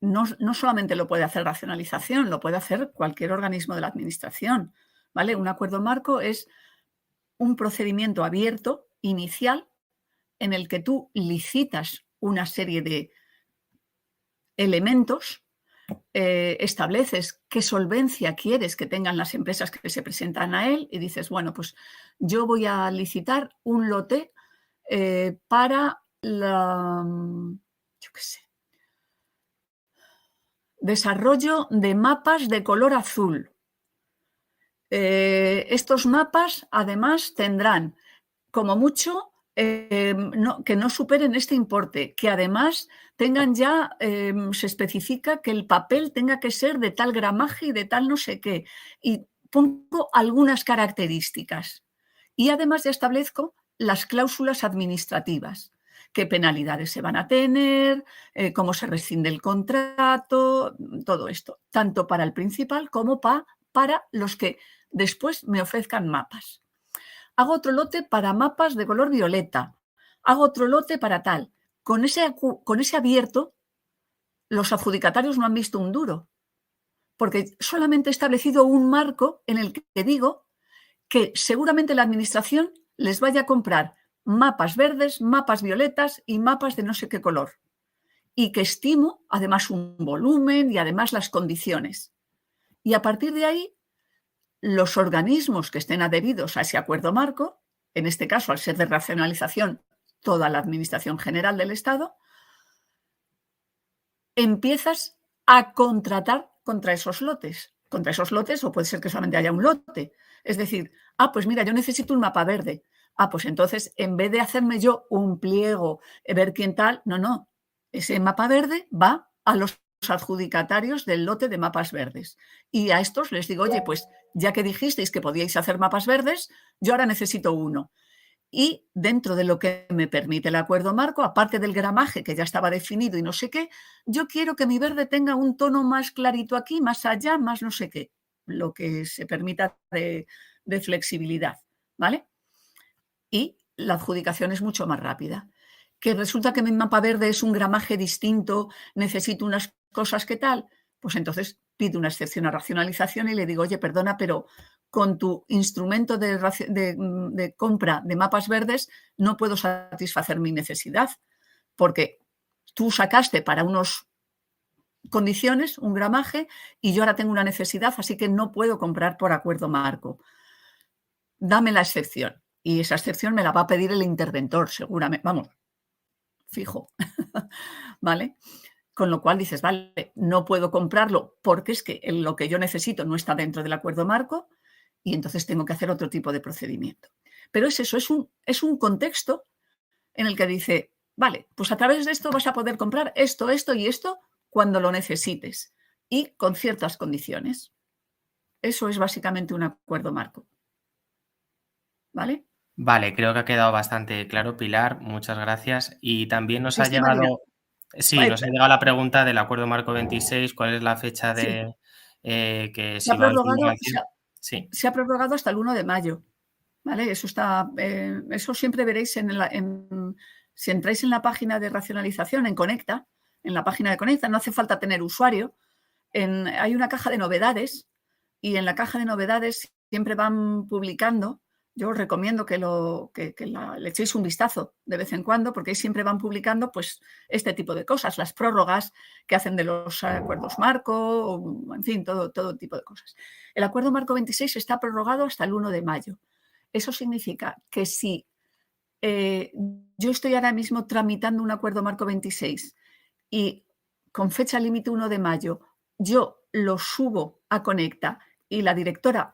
no solamente lo puede hacer racionalización, lo puede hacer cualquier organismo de la administración, ¿vale? Un acuerdo marco es un procedimiento abierto, inicial, en el que tú licitas una serie de elementos, estableces qué solvencia quieres que tengan las empresas que se presentan a él y dices, bueno, pues yo voy a licitar un lote para desarrollo de mapas de color azul. Estos mapas, además, tendrán, como mucho, que no superen este importe, que además tengan ya, se especifica que el papel tenga que ser de tal gramaje y de tal no sé qué. Y pongo algunas características. Y además ya establezco las cláusulas administrativas, qué penalidades se van a tener, cómo se rescinde el contrato, todo esto, tanto para el principal como para los que después me ofrezcan mapas. Hago otro lote para mapas de color violeta, hago otro lote para tal. Con ese abierto, los adjudicatarios no han visto un duro, porque solamente he establecido un marco en el que digo que seguramente la administración les vaya a comprar mapas verdes, mapas violetas y mapas de no sé qué color. Y que estimo además un volumen y además las condiciones. Y a partir de ahí, los organismos que estén adheridos a ese acuerdo marco, en este caso al ser de racionalización toda la Administración General del Estado, empiezas a contratar contra esos lotes. Contra esos lotes, o puede ser que solamente haya un lote. Es decir, pues mira, yo necesito un mapa verde. Pues entonces, en vez de hacerme yo un pliego, ver quién tal, no. Ese mapa verde va a los adjudicatarios del lote de mapas verdes. Y a estos les digo, oye, pues ya que dijisteis que podíais hacer mapas verdes, yo ahora necesito uno. Y dentro de lo que me permite el acuerdo marco, aparte del gramaje que ya estaba definido y no sé qué, yo quiero que mi verde tenga un tono más clarito aquí, más allá, más no sé qué, lo que se permita de flexibilidad, ¿vale? Y la adjudicación es mucho más rápida. Que resulta que mi mapa verde es un gramaje distinto, necesito unas cosas que tal, pues entonces pido una excepción a racionalización y le digo, oye, perdona, pero con tu instrumento de compra de mapas verdes no puedo satisfacer mi necesidad, porque tú sacaste para unas condiciones un gramaje y yo ahora tengo una necesidad, así que no puedo comprar por acuerdo marco. Dame la excepción. Y esa excepción me la va a pedir el interventor, seguramente, vamos, fijo, ¿vale? Con lo cual dices, vale, no puedo comprarlo porque es que lo que yo necesito no está dentro del acuerdo marco y entonces tengo que hacer otro tipo de procedimiento. Pero es eso, es un contexto en el que dice, vale, pues a través de esto vas a poder comprar esto, esto y esto cuando lo necesites y con ciertas condiciones. Eso es básicamente un acuerdo marco. ¿Vale? Vale, creo que ha quedado bastante claro, Pilar. Muchas gracias. Y también nos ha llegado... Sí, nos ha llegado la pregunta del acuerdo marco 26, ¿cuál es la fecha de que se va a Se ha prorrogado hasta el 1 de mayo. ¿Vale? Eso está, eso siempre veréis si entráis en la página de racionalización, en Conecta, en la página de Conecta, no hace falta tener usuario. Hay una caja de novedades y en la caja de novedades siempre van publicando. Yo os recomiendo que le echéis un vistazo de vez en cuando, porque ahí siempre van publicando pues, este tipo de cosas, las prórrogas que hacen de los acuerdos marco, en fin, todo tipo de cosas. El acuerdo marco 26 está prorrogado hasta el 1 de mayo. Eso significa que si yo estoy ahora mismo tramitando un acuerdo marco 26 y con fecha límite 1 de mayo, yo lo subo a Conecta y la directora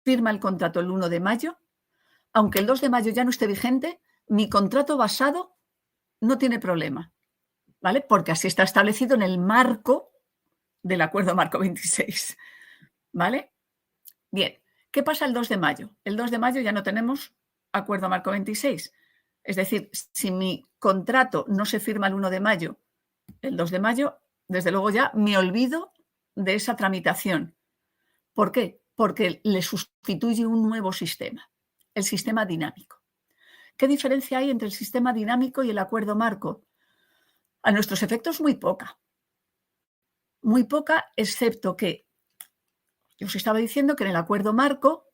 firma el contrato el 1 de mayo, aunque el 2 de mayo ya no esté vigente, mi contrato basado no tiene problema, ¿vale? Porque así está establecido en el marco del acuerdo marco 26, ¿vale? Bien, ¿qué pasa el 2 de mayo? El 2 de mayo ya no tenemos acuerdo marco 26. Es decir, si mi contrato no se firma el 1 de mayo, el 2 de mayo, desde luego ya me olvido de esa tramitación. ¿Por qué? Porque le sustituye un nuevo sistema, el sistema dinámico. ¿Qué diferencia hay entre el sistema dinámico y el acuerdo marco? A nuestros efectos, muy poca. Muy poca, excepto que yo os estaba diciendo que en el acuerdo marco,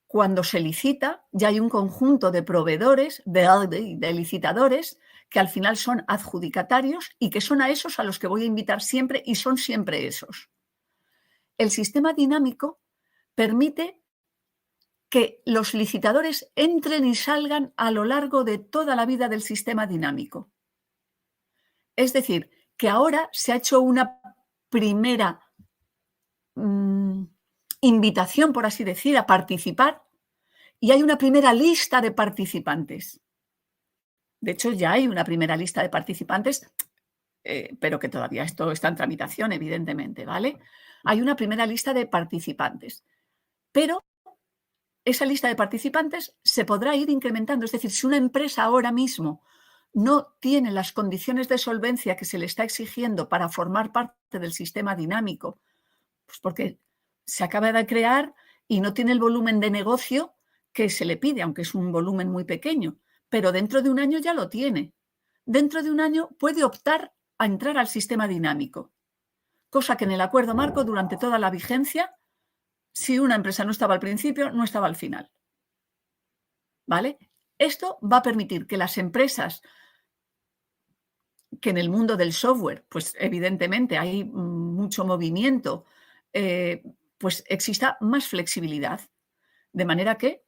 cuando se licita, ya hay un conjunto de proveedores, de licitadores, que al final son adjudicatarios y que son a esos a los que voy a invitar siempre y son siempre esos. El sistema dinámico permite que los licitadores entren y salgan a lo largo de toda la vida del sistema dinámico. Es decir, que ahora se ha hecho una primera invitación, por así decir, a participar y hay una primera lista de participantes. De hecho, ya hay una primera lista de participantes, pero que todavía esto está en tramitación, evidentemente, ¿vale? Hay una primera lista de participantes, pero esa lista de participantes se podrá ir incrementando. Es decir, si una empresa ahora mismo no tiene las condiciones de solvencia que se le está exigiendo para formar parte del sistema dinámico, pues porque se acaba de crear y no tiene el volumen de negocio que se le pide, aunque es un volumen muy pequeño, pero dentro de un año ya lo tiene. Dentro de un año puede optar a entrar al sistema dinámico, cosa que en el acuerdo marco durante toda la vigencia, si una empresa no estaba al principio, no estaba al final. ¿Vale? Esto va a permitir que las empresas que en el mundo del software, pues evidentemente hay mucho movimiento, pues exista más flexibilidad. De manera que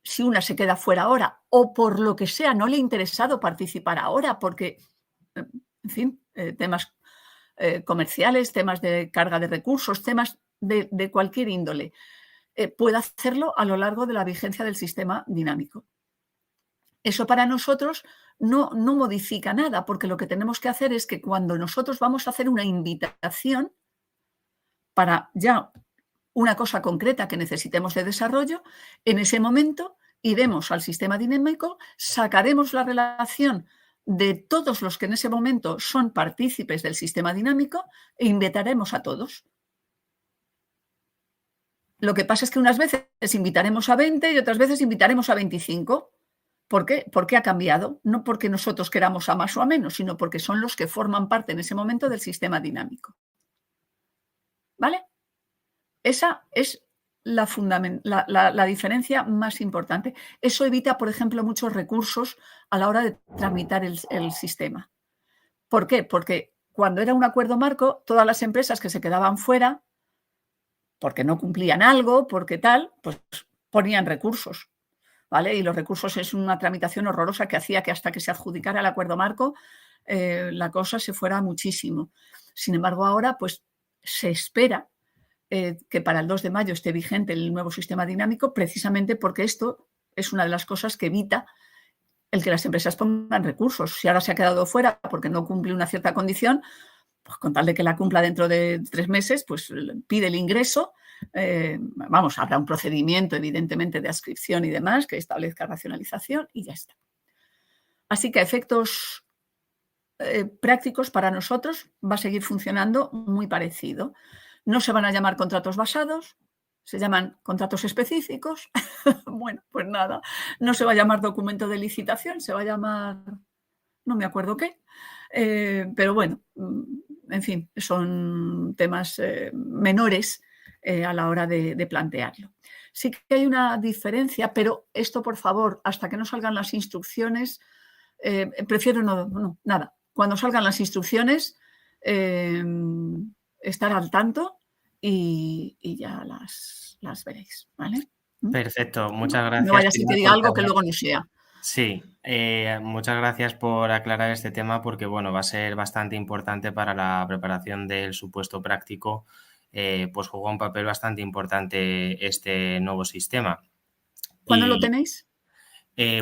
si una se queda fuera ahora o por lo que sea no le ha interesado participar ahora porque, en fin, temas comerciales, temas de carga de recursos, temas de cualquier índole, pueda hacerlo a lo largo de la vigencia del sistema dinámico. Eso para nosotros no modifica nada, porque lo que tenemos que hacer es que cuando nosotros vamos a hacer una invitación para ya una cosa concreta que necesitemos de desarrollo, en ese momento iremos al sistema dinámico, sacaremos la relación de todos los que en ese momento son partícipes del sistema dinámico e invitaremos a todos. Lo que pasa es que unas veces invitaremos a 20 y otras veces invitaremos a 25. ¿Por qué? Porque ha cambiado. No porque nosotros queramos a más o a menos, sino porque son los que forman parte en ese momento del sistema dinámico. ¿Vale? Esa es la diferencia más importante. Eso evita, por ejemplo, muchos recursos a la hora de tramitar el sistema. ¿Por qué? Porque cuando era un acuerdo marco, todas las empresas que se quedaban fuera, porque no cumplían algo, porque tal, pues ponían recursos, ¿vale? Y los recursos es una tramitación horrorosa que hacía que hasta que se adjudicara el acuerdo marco, la cosa se fuera muchísimo. Sin embargo, ahora pues se espera que para el 2 de mayo esté vigente el nuevo sistema dinámico, precisamente porque esto es una de las cosas que evita el que las empresas pongan recursos. Si ahora se ha quedado fuera porque no cumple una cierta condición, pues con tal de que la cumpla dentro de 3 meses, pues pide el ingreso. Habrá un procedimiento, evidentemente, de adscripción y demás que establezca racionalización y ya está. Así que a efectos prácticos para nosotros va a seguir funcionando muy parecido. No se van a llamar contratos basados, se llaman contratos específicos. Bueno, pues nada, no se va a llamar documento de licitación, se va a llamar, no me acuerdo qué, pero bueno, en fin, son temas menores a la hora de plantearlo. Sí que hay una diferencia, pero esto, por favor, hasta que no salgan las instrucciones, prefiero nada. Cuando salgan las instrucciones, estar al tanto y ya las veréis, ¿vale? Perfecto, muchas gracias. No vaya a ser que diga algo que luego no sea. Sí, muchas gracias por aclarar este tema porque, bueno, va a ser bastante importante para la preparación del supuesto práctico, pues juega un papel bastante importante este nuevo sistema. ¿Cuándo lo tenéis?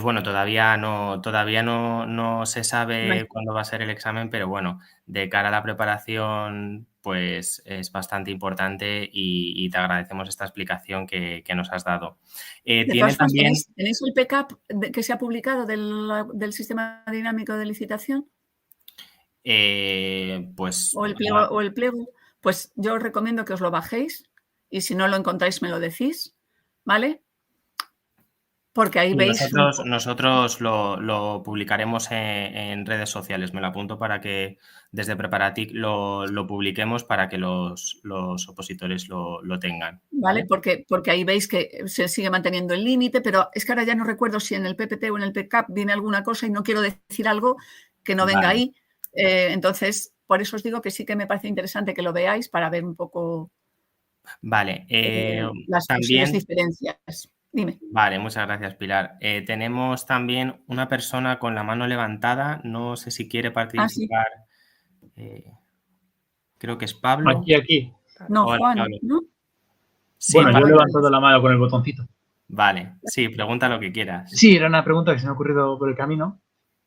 Bueno, todavía no se sabe cuándo va a ser el examen, pero bueno, de cara a la preparación, pues es bastante importante y te agradecemos esta explicación que nos has dado. ¿Tenéis el PCAP que se ha publicado del sistema dinámico de licitación? Pues... ¿O el pliego? Pues yo os recomiendo que os lo bajéis y si no lo encontráis me lo decís, ¿vale? Porque ahí veis... Nosotros lo publicaremos en redes sociales. Me lo apunto para que desde Preparatic lo publiquemos para que los opositores lo tengan. ¿Vale? Porque ahí veis que se sigue manteniendo el límite, pero es que ahora ya no recuerdo si en el PPT o en el PCAP viene alguna cosa y no quiero decir algo que no venga ahí. Entonces, por eso os digo que sí que me parece interesante que lo veáis para ver un poco las posibles diferencias. Dime. Vale, muchas gracias, Pilar. Tenemos también una persona con la mano levantada. No sé si quiere participar. Sí. Creo que es Pablo. Aquí. No, Juan, ¿no? Sí, bueno, Pablo. Yo he levantado la mano con el botoncito. Vale, sí, pregunta lo que quieras. Sí, era una pregunta que se me ha ocurrido por el camino.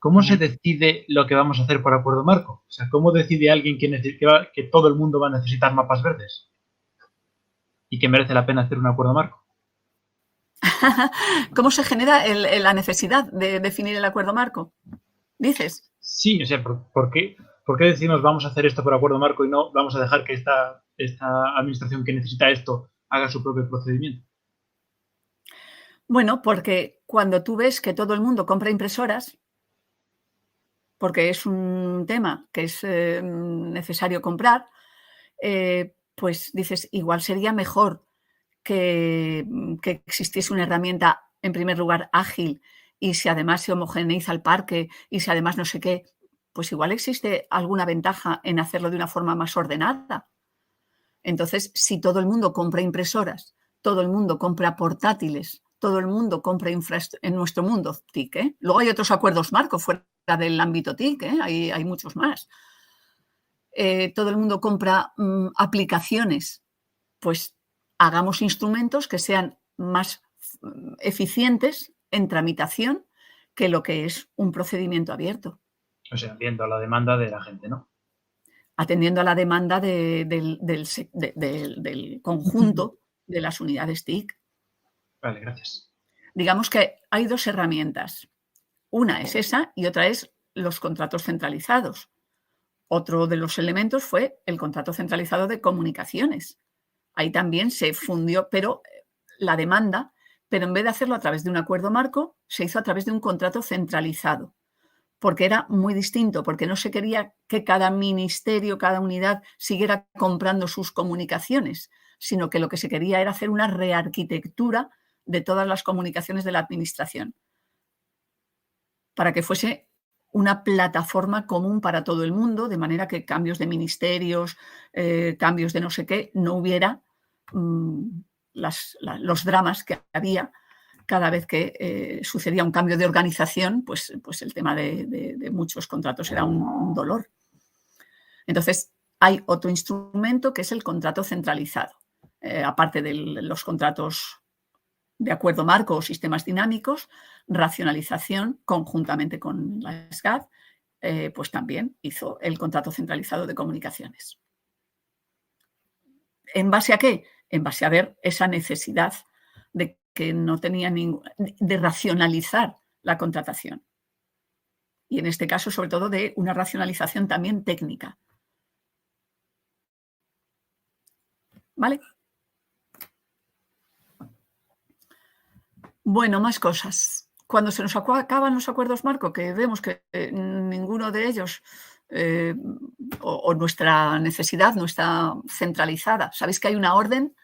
¿cómo se decide lo que vamos a hacer por acuerdo marco? O sea, ¿cómo decide alguien que todo el mundo va a necesitar mapas verdes? Y que merece la pena hacer un acuerdo marco. ¿Cómo se genera la necesidad de definir el acuerdo marco? ¿Dices? Sí, o sea, ¿por qué decimos vamos a hacer esto por acuerdo marco y no vamos a dejar que esta administración que necesita esto haga su propio procedimiento? Bueno, porque cuando tú ves que todo el mundo compra impresoras, porque es un tema que es necesario comprar, pues dices, igual sería mejor que existiese una herramienta, en primer lugar, ágil, y si además se homogeneiza el parque y si además no sé qué, pues igual existe alguna ventaja en hacerlo de una forma más ordenada. Entonces, si todo el mundo compra impresoras, todo el mundo compra portátiles, todo el mundo compra en nuestro mundo TIC, ¿eh? Luego hay otros acuerdos marco fuera del ámbito TIC, ¿eh? Hay muchos más. Todo el mundo compra aplicaciones, pues hagamos instrumentos que sean más eficientes en tramitación que lo que es un procedimiento abierto. O sea, viendo la demanda de la gente, ¿no? Atendiendo a la demanda del conjunto de las unidades TIC. Vale, gracias. Digamos que hay dos herramientas. Una es esa y otra es los contratos centralizados. Otro de los elementos fue el contrato centralizado de comunicaciones. Ahí también se fundió, pero la demanda, pero en vez de hacerlo a través de un acuerdo marco, se hizo a través de un contrato centralizado, porque era muy distinto, porque no se quería que cada ministerio, cada unidad siguiera comprando sus comunicaciones, sino que lo que se quería era hacer una rearquitectura de todas las comunicaciones de la administración, para que fuese una plataforma común para todo el mundo, de manera que cambios de ministerios, cambios de no sé qué, no hubiera los dramas que había cada vez que sucedía un cambio de organización, pues el tema de muchos contratos era un dolor. Entonces, hay otro instrumento que es el contrato centralizado, aparte de los contratos de acuerdo marco o sistemas dinámicos, racionalización conjuntamente con la SGAD, pues también hizo el contrato centralizado de comunicaciones. ¿En base a qué? En base a ver esa necesidad de que no tenía de racionalizar la contratación. Y en este caso, sobre todo, de una racionalización también técnica. ¿Vale? Bueno, más cosas. Cuando se nos acaban los acuerdos marco, que vemos que ninguno de ellos o nuestra necesidad no está centralizada. Sabéis que hay una orden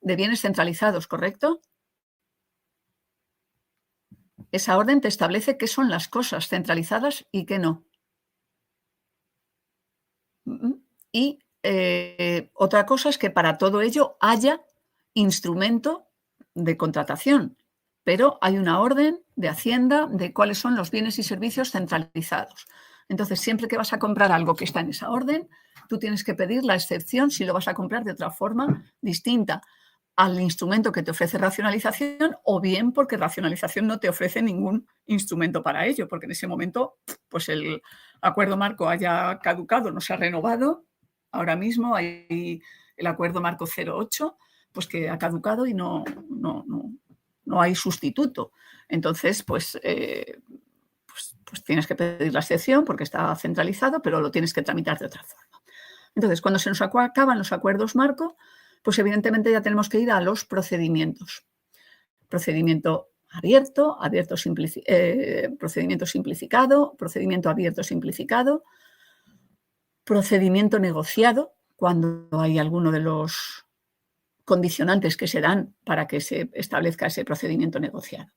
de bienes centralizados, ¿correcto? Esa orden te establece qué son las cosas centralizadas y qué no. Y otra cosa es que para todo ello haya instrumento de contratación, pero hay una orden de Hacienda de cuáles son los bienes y servicios centralizados. Entonces, siempre que vas a comprar algo que está en esa orden, tú tienes que pedir la excepción si lo vas a comprar de otra forma distinta al instrumento que te ofrece racionalización, o bien porque racionalización no te ofrece ningún instrumento para ello, porque en ese momento pues el acuerdo marco haya caducado, no se ha renovado. Ahora mismo hay el acuerdo marco 08, pues que ha caducado y no hay sustituto. Entonces, pues tienes que pedir la excepción porque está centralizado, pero lo tienes que tramitar de otra forma. Entonces, cuando se nos acaban los acuerdos marco, pues evidentemente ya tenemos que ir a los procedimientos. Procedimiento abierto, procedimiento simplificado, procedimiento abierto simplificado, procedimiento negociado, cuando hay alguno de los condicionantes que se dan para que se establezca ese procedimiento negociado.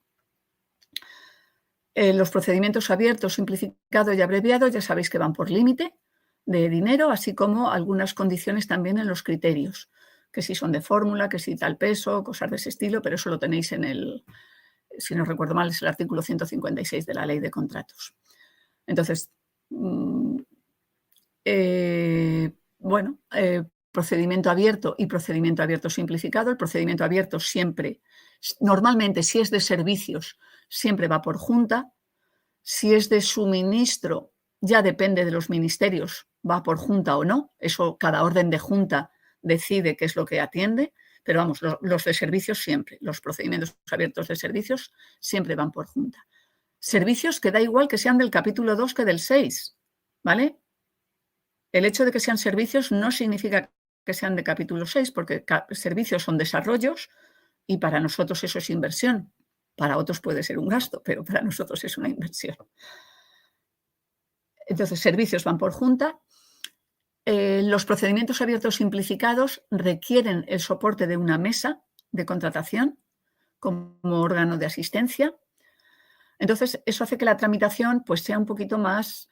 Los procedimientos abiertos, simplificado y abreviado ya sabéis que van por límite de dinero, así como algunas condiciones también en los criterios, que si son de fórmula, que si tal peso, cosas de ese estilo, pero eso lo tenéis en el, si no recuerdo mal, es el artículo 156 de la Ley de Contratos. Entonces, procedimiento abierto y procedimiento abierto simplificado. El procedimiento abierto siempre, normalmente si es de servicios, siempre va por junta. Si es de suministro, ya depende de los ministerios, va por junta o no. Eso cada orden de junta decide qué es lo que atiende. Pero vamos, los de servicios siempre, los procedimientos abiertos de servicios siempre van por junta. Servicios que da igual que sean del capítulo 2 que del 6, ¿vale? El hecho de que sean servicios no significa que sean de capítulo 6, porque servicios son desarrollos y para nosotros eso es inversión. Para otros puede ser un gasto, pero para nosotros es una inversión. Entonces, servicios van por junta. Los procedimientos abiertos simplificados requieren el soporte de una mesa de contratación como órgano de asistencia. Entonces, eso hace que la tramitación pues, sea un poquito más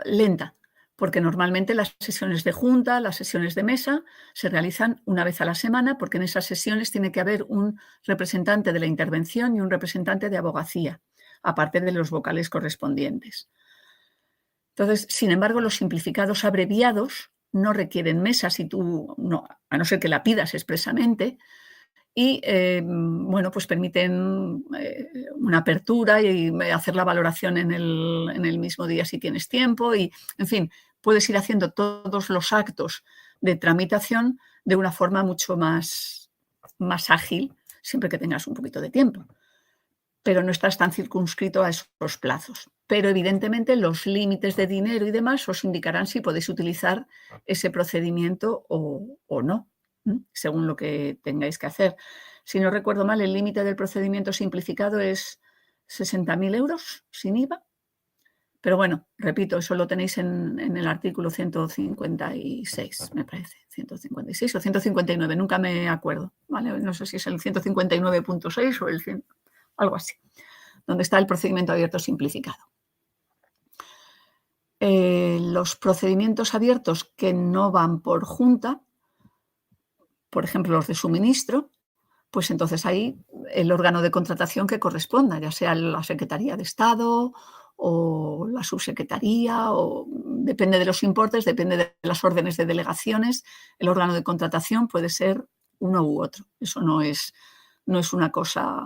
lenta, porque normalmente las sesiones de junta, las sesiones de mesa se realizan una vez a la semana, porque en esas sesiones tiene que haber un representante de la intervención y un representante de abogacía, aparte de los vocales correspondientes. Entonces, sin embargo, los simplificados abreviados no requieren mesa si tú, no, a no ser que la pidas expresamente, y bueno, pues permiten una apertura y hacer la valoración en el mismo día si tienes tiempo y, en fin, puedes ir haciendo todos los actos de tramitación de una forma mucho más ágil, siempre que tengas un poquito de tiempo. Pero no estás tan circunscrito a esos plazos. Pero evidentemente los límites de dinero y demás os indicarán si podéis utilizar ese procedimiento o no, según lo que tengáis que hacer. Si no recuerdo mal, el límite del procedimiento simplificado es 60.000 euros sin IVA. Pero bueno, repito, eso lo tenéis en el artículo 156, me parece. 156 o 159, nunca me acuerdo. ¿Vale? No sé si es el 159.6 o el 100. Algo así, donde está el procedimiento abierto simplificado. Los procedimientos abiertos que no van por junta, por ejemplo, los de suministro, pues entonces ahí el órgano de contratación que corresponda, ya sea la Secretaría de Estado o la Subsecretaría, o depende de los importes, depende de las órdenes de delegaciones, el órgano de contratación puede ser uno u otro. Eso no es una cosa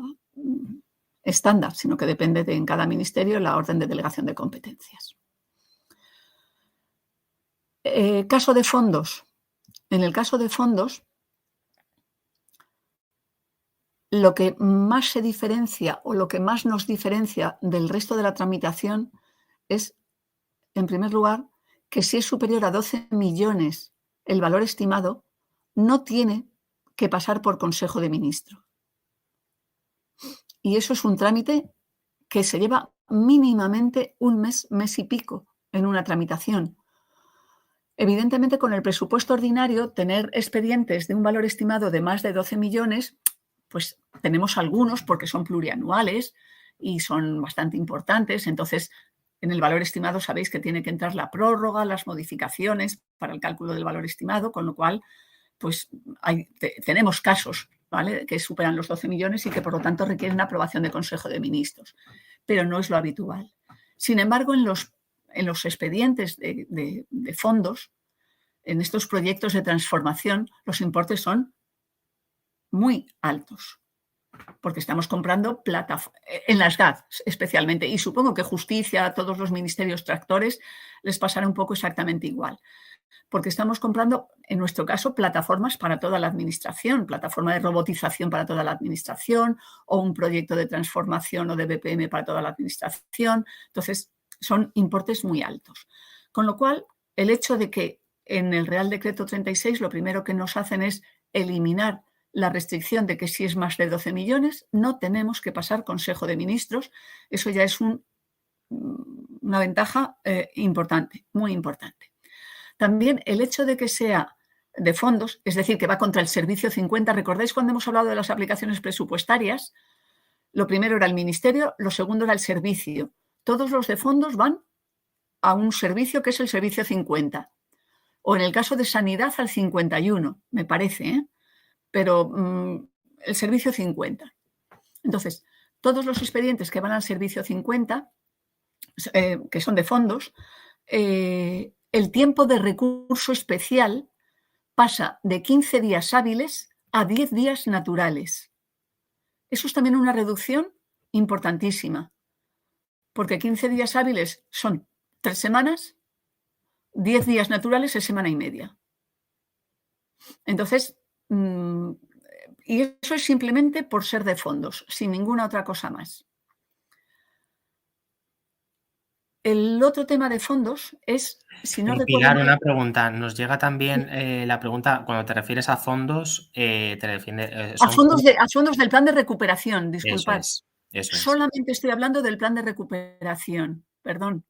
estándar, sino que depende de en cada ministerio la orden de delegación de competencias. Caso de fondos. En el caso de fondos, lo que más se diferencia o lo que más nos diferencia del resto de la tramitación es, en primer lugar, que si es superior a 12 millones el valor estimado, no tiene que pasar por Consejo de Ministros. Y eso es un trámite que se lleva mínimamente un mes, mes y pico en una tramitación. Evidentemente, con el presupuesto ordinario, tener expedientes de un valor estimado de más de 12 millones, pues tenemos algunos porque son plurianuales y son bastante importantes. Entonces, en el valor estimado sabéis que tiene que entrar la prórroga, las modificaciones para el cálculo del valor estimado, con lo cual, pues tenemos casos, ¿vale?, que superan los 12 millones y que por lo tanto requieren aprobación de Consejo de Ministros, pero no es lo habitual. Sin embargo, en los expedientes de fondos, en estos proyectos de transformación, los importes son muy altos, porque estamos comprando en las GAD especialmente, y supongo que Justicia, a todos los ministerios tractores, les pasará un poco exactamente igual. Porque estamos comprando, en nuestro caso, plataformas para toda la administración, plataforma de robotización para toda la administración o un proyecto de transformación o de BPM para toda la administración. Entonces, son importes muy altos. Con lo cual, el hecho de que en el Real Decreto 36 lo primero que nos hacen es eliminar la restricción de que si es más de 12 millones, no tenemos que pasar Consejo de Ministros. Eso ya es una ventaja importante, muy importante. También el hecho de que sea de fondos, es decir, que va contra el servicio 50. ¿Recordáis cuando hemos hablado de las aplicaciones presupuestarias? Lo primero era el ministerio, lo segundo era el servicio. Todos los de fondos van a un servicio que es el servicio 50. O en el caso de sanidad al 51, me parece, ¿eh? Pero el servicio 50. Entonces, todos los expedientes que van al servicio 50, que son de fondos, el tiempo de recurso especial pasa de 15 días hábiles a 10 días naturales. Eso es también una reducción importantísima, porque 15 días hábiles son 3 semanas, 10 días naturales es semana y media. Entonces, y eso es simplemente por ser de fondos, sin ninguna otra cosa más. El otro tema de fondos es, si no recuerdo Pilar, mal, una pregunta. Nos llega también la pregunta, cuando te refieres a fondos, te refieres... a fondos del plan de recuperación, Eso disculpad. es. Solamente estoy hablando del plan de recuperación, perdón,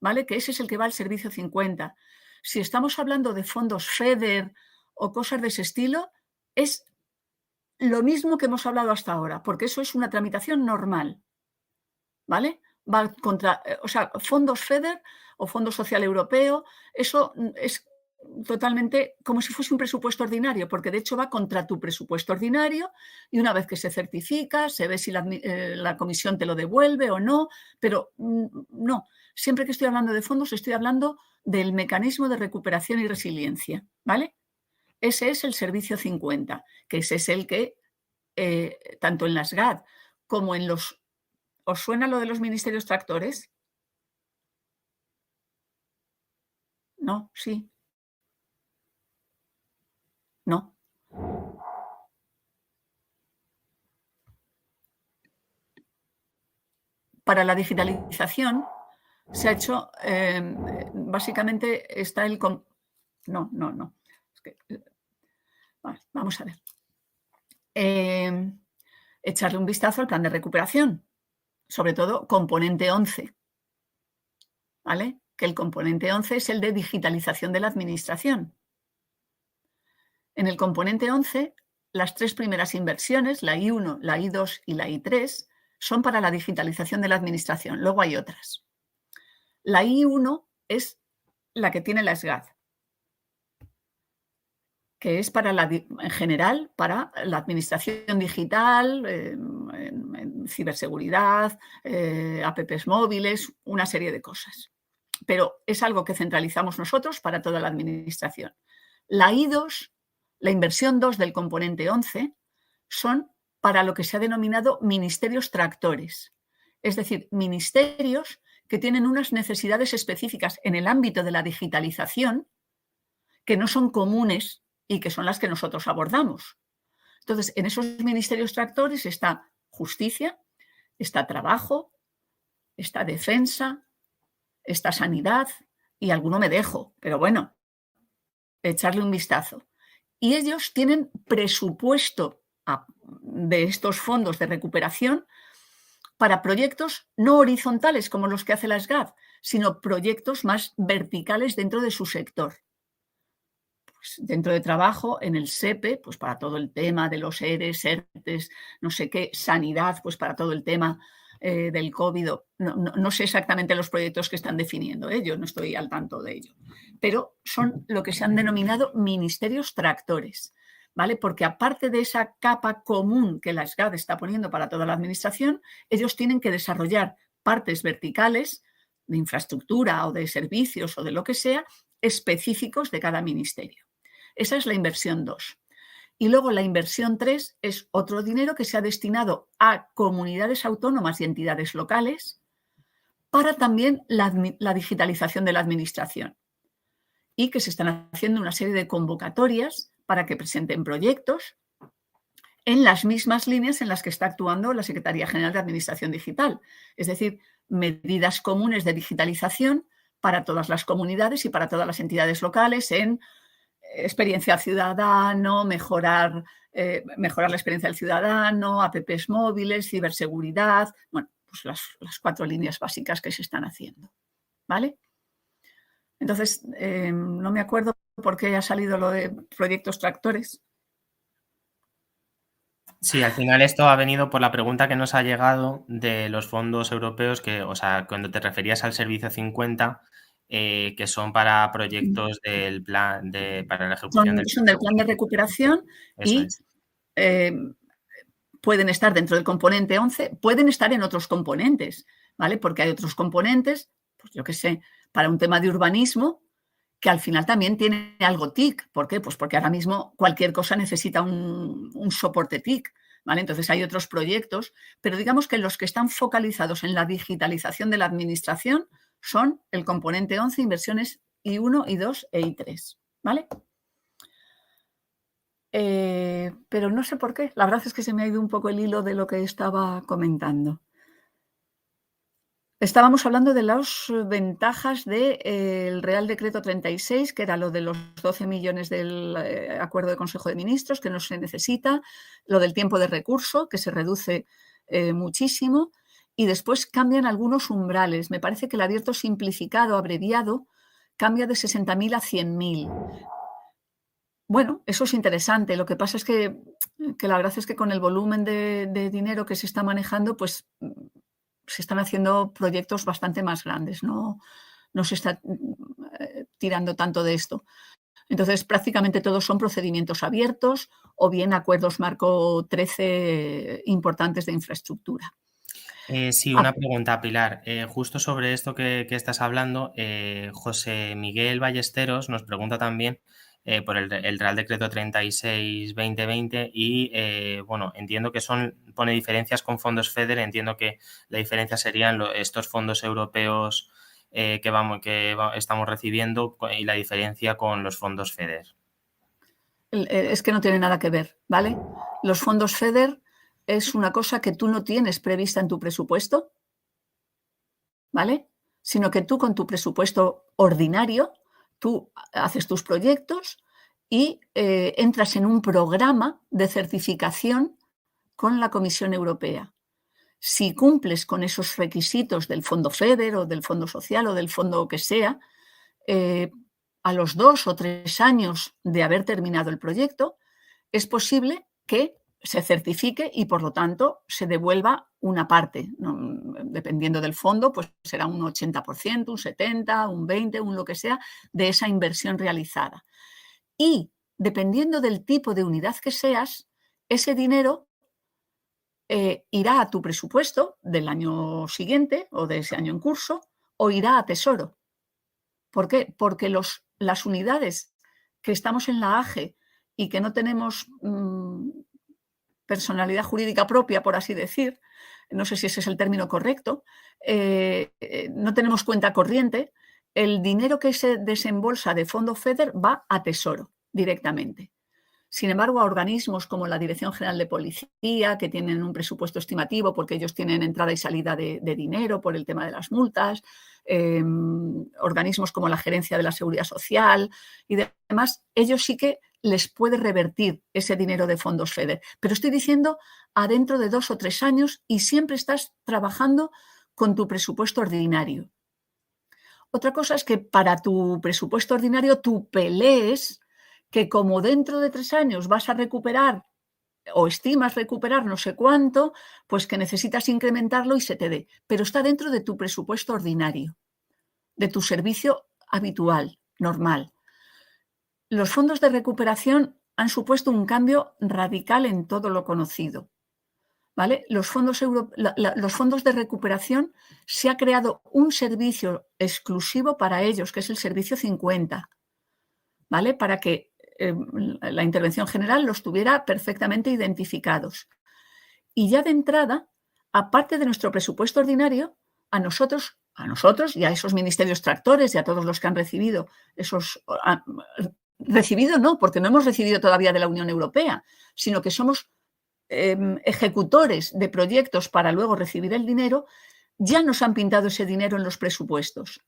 ¿vale? Que ese es el que va al servicio 50. Si estamos hablando de fondos FEDER o cosas de ese estilo, es lo mismo que hemos hablado hasta ahora, porque eso es una tramitación normal, ¿vale? Va contra, o sea, fondos FEDER o Fondo Social Europeo, eso es totalmente como si fuese un presupuesto ordinario, porque de hecho va contra tu presupuesto ordinario y una vez que se certifica, se ve si la comisión te lo devuelve o no, pero no, siempre que estoy hablando de fondos estoy hablando del mecanismo de recuperación y resiliencia, ¿vale? Ese es el servicio 50, que ese es el que tanto en las GAD como en los... ¿Os suena lo de los ministerios tractores? No, sí. No. Para la digitalización se ha hecho, básicamente está el... No. Es que, vamos a ver. Echarle un vistazo al plan de recuperación, sobre todo componente 11, ¿vale? Que el componente 11 es el de digitalización de la administración. En el componente 11, las 3 primeras inversiones, la I1, la I2 y la I3, son para la digitalización de la administración. Luego hay otras. La I1 es la que tiene la SGAD, que es para en general para la administración digital, en ciberseguridad, apps móviles, una serie de cosas. Pero es algo que centralizamos nosotros para toda la administración. La I2, la inversión 2 del componente 11, son para lo que se ha denominado ministerios tractores. Es decir, ministerios que tienen unas necesidades específicas en el ámbito de la digitalización que no son comunes y que son las que nosotros abordamos. Entonces, en esos ministerios tractores está justicia, está trabajo, está defensa, está sanidad y alguno me dejo, pero bueno, echarle un vistazo. Y ellos tienen presupuesto de estos fondos de recuperación para proyectos no horizontales como los que hace la SGAD, sino proyectos más verticales dentro de su sector. Pues dentro de trabajo, en el SEPE, pues para todo el tema de los ERES, ERTES, no sé qué, sanidad, pues para todo el tema del COVID. No sé exactamente los proyectos que están definiendo, yo no estoy al tanto de ello, pero son lo que se han denominado ministerios tractores, ¿vale? Porque aparte de esa capa común que la SGAD está poniendo para toda la administración, ellos tienen que desarrollar partes verticales de infraestructura o de servicios o de lo que sea, específicos de cada ministerio. Esa es la inversión 2. Y luego la inversión 3 es otro dinero que se ha destinado a comunidades autónomas y entidades locales para también la digitalización de la administración. Y que se están haciendo una serie de convocatorias para que presenten proyectos en las mismas líneas en las que está actuando la Secretaría General de Administración Digital. Es decir, medidas comunes de digitalización para todas las comunidades y para todas las entidades locales en experiencia al ciudadano, mejorar la experiencia del ciudadano, apps móviles, ciberseguridad, bueno, pues las 4 líneas básicas que se están haciendo, ¿vale? Entonces, no me acuerdo por qué ha salido lo de proyectos tractores. Sí, al final esto ha venido por la pregunta que nos ha llegado de los fondos europeos, que, o sea, cuando te referías al servicio 50, que son para proyectos del plan para la ejecución son del plan de recuperación. Eso y pueden estar dentro del componente 11, pueden estar en otros componentes, ¿vale? Porque hay otros componentes, pues yo qué sé, para un tema de urbanismo, que al final también tiene algo TIC. ¿Por qué? Pues porque ahora mismo cualquier cosa necesita un soporte TIC, ¿vale? Entonces hay otros proyectos, pero digamos que los que están focalizados en la digitalización de la administración son el componente 11, inversiones I1, I2 e I3, ¿vale? Pero no sé por qué. La verdad es que se me ha ido un poco el hilo de lo que estaba comentando. Estábamos hablando de las ventajas del Real Decreto 36, que era lo de los 12 millones del acuerdo de Consejo de Ministros, que no se necesita, lo del tiempo de recurso, que se reduce muchísimo, y después cambian algunos umbrales. Me parece que el abierto simplificado, abreviado, cambia de 60.000 a 100.000. Bueno, eso es interesante. Lo que pasa es que la verdad es que con el volumen de dinero que se está manejando, pues se están haciendo proyectos bastante más grandes. No se está tirando tanto de esto. Entonces, prácticamente todos son procedimientos abiertos o bien acuerdos marco 13 importantes de infraestructura. Sí, una pregunta, Pilar. Justo sobre esto que estás hablando, José Miguel Ballesteros nos pregunta también por el Real Decreto 36/2020 y, bueno, entiendo que pone diferencias con fondos FEDER, entiendo que la diferencia serían estos fondos europeos que estamos recibiendo y la diferencia con los fondos FEDER. Es que no tiene nada que ver, ¿vale? Los fondos FEDER es una cosa que tú no tienes prevista en tu presupuesto, ¿vale? Sino que tú con tu presupuesto ordinario, tú haces tus proyectos y entras en un programa de certificación con la Comisión Europea. Si cumples con esos requisitos del Fondo FEDER o del Fondo Social o del fondo que sea, a los 2 o 3 años de haber terminado el proyecto, es posible que se certifique y, por lo tanto, se devuelva una parte. Dependiendo del fondo, pues será un 80%, un 70%, un 20%, un lo que sea, de esa inversión realizada. Y, dependiendo del tipo de unidad que seas, ese dinero irá a tu presupuesto del año siguiente o de ese año en curso o irá a Tesoro. ¿Por qué? Porque las unidades que estamos en la AGE y que no tenemos personalidad jurídica propia, por así decir, no sé si ese es el término correcto, no tenemos cuenta corriente, el dinero que se desembolsa de fondo FEDER va a Tesoro directamente. Sin embargo, a organismos como la Dirección General de Policía, que tienen un presupuesto estimativo porque ellos tienen entrada y salida de dinero por el tema de las multas, organismos como la Gerencia de la Seguridad Social y demás, ellos sí que les puede revertir ese dinero de fondos FEDER. Pero estoy diciendo adentro de 2 o 3 años y siempre estás trabajando con tu presupuesto ordinario. Otra cosa es que para tu presupuesto ordinario tú pelees que como dentro de 3 años vas a recuperar o estimas recuperar no sé cuánto, pues que necesitas incrementarlo y se te dé. Pero está dentro de tu presupuesto ordinario, de tu servicio habitual, normal. Los fondos de recuperación han supuesto un cambio radical en todo lo conocido, ¿vale? Los fondos de recuperación, se ha creado un servicio exclusivo para ellos, que es el servicio 50, ¿vale? Para que la intervención general los tuviera perfectamente identificados. Y ya de entrada, aparte de nuestro presupuesto ordinario, a nosotros y a esos ministerios tractores y a todos los que han recibido esos... Recibido no, porque no hemos recibido todavía de la Unión Europea, sino que somos ejecutores de proyectos para luego recibir el dinero, ya nos han pintado ese dinero en los presupuestos,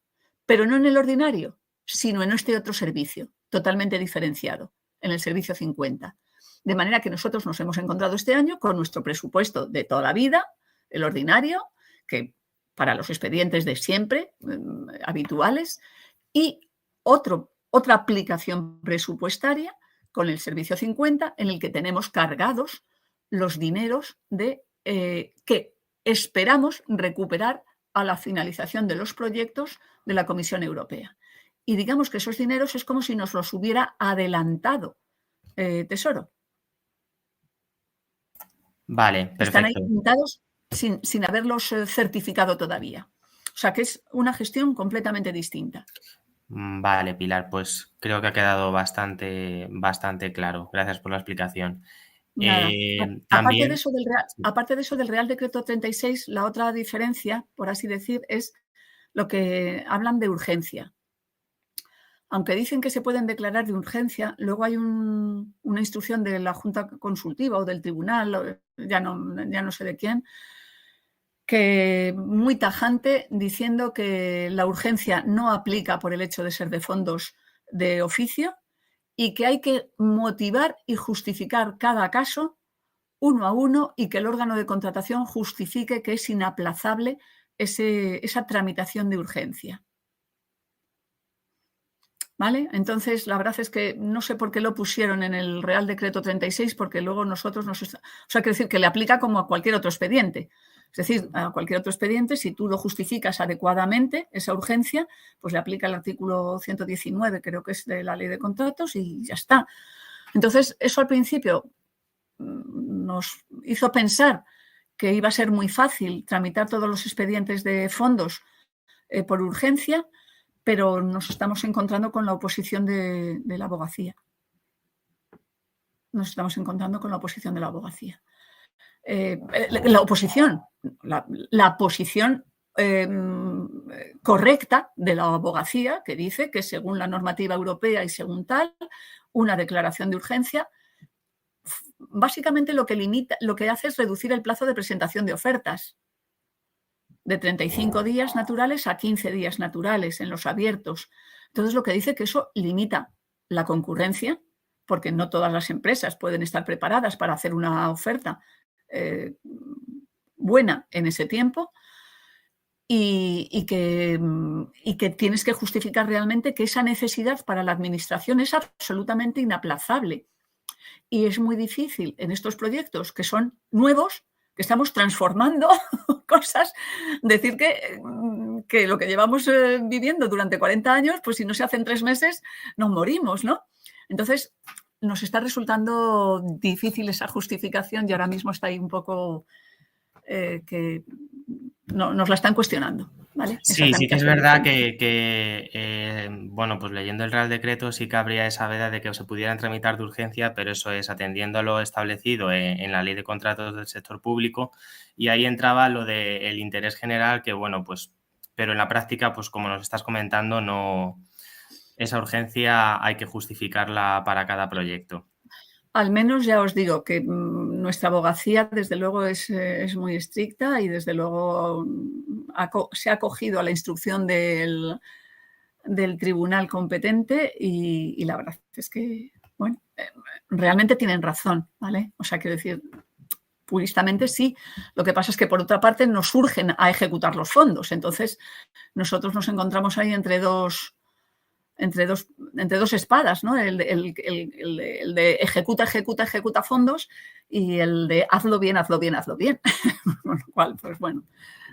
pero no en el ordinario, sino en este otro servicio, totalmente diferenciado, en el servicio 50. De manera que nosotros nos hemos encontrado este año con nuestro presupuesto de toda la vida, el ordinario, que para los expedientes de siempre, habituales, y otra aplicación presupuestaria con el servicio 50 en el que tenemos cargados los dineros que esperamos recuperar a la finalización de los proyectos de la Comisión Europea. Y digamos que esos dineros es como si nos los hubiera adelantado Tesoro. Vale, perfecto. Están ahí pintados sin haberlos certificado todavía. O sea que es una gestión completamente distinta. Vale, Pilar, pues creo que ha quedado bastante claro. Gracias por la explicación. Nada. También, Aparte de eso del Real Decreto 36, la otra diferencia, por así decir, es lo que hablan de urgencia. Aunque dicen que se pueden declarar de urgencia, luego hay una instrucción de la Junta Consultiva o del Tribunal, ya no sé de quién, que muy tajante, diciendo que la urgencia no aplica por el hecho de ser de fondos de oficio y que hay que motivar y justificar cada caso uno a uno y que el órgano de contratación justifique que es inaplazable esa tramitación de urgencia. ¿Vale? Entonces, la verdad es que no sé por qué lo pusieron en el Real Decreto 36, porque luego nosotros o sea, quiero decir que le aplica como a cualquier otro expediente. Es decir, a cualquier otro expediente, si tú lo justificas adecuadamente, esa urgencia, pues le aplica el artículo 119, creo que es de la Ley de Contratos, y ya está. Entonces, eso al principio nos hizo pensar que iba a ser muy fácil tramitar todos los expedientes de fondos por urgencia, pero nos estamos encontrando con la oposición de la abogacía. Nos estamos encontrando con la oposición de la abogacía. La posición correcta de la abogacía, que dice que según la normativa europea y según tal, una declaración de urgencia básicamente lo que hace es reducir el plazo de presentación de ofertas de 35 días naturales a 15 días naturales en los abiertos. Entonces, lo que dice que eso limita la concurrencia, porque no todas las empresas pueden estar preparadas para hacer una oferta buena en ese tiempo y que tienes que justificar realmente que esa necesidad para la administración es absolutamente inaplazable. Y es muy difícil en estos proyectos que son nuevos, que estamos transformando cosas, decir que lo que llevamos viviendo durante 40 años, pues si no se hace en 3 meses, nos morimos, ¿no? Entonces, nos está resultando difícil esa justificación y ahora mismo está ahí un poco que nos la están cuestionando. ¿Vale? Sí que es verdad que bueno, pues leyendo el Real Decreto sí que habría esa veda de que se pudieran tramitar de urgencia, pero eso es atendiendo a lo establecido en la Ley de Contratos del Sector Público, y ahí entraba lo del interés general, que bueno, pues, pero en la práctica, pues como nos estás comentando, no, esa urgencia hay que justificarla para cada proyecto. Al menos ya os digo que nuestra abogacía desde luego es muy estricta y desde luego se ha acogido a la instrucción del tribunal competente y la verdad es que, bueno, realmente tienen razón, ¿vale? O sea, quiero decir, puristamente sí. Lo que pasa es que por otra parte nos urgen a ejecutar los fondos. Entonces nosotros nos encontramos ahí entre dos espadas, ¿no? El de ejecuta fondos y el de hazlo bien. Con lo cual, pues bueno,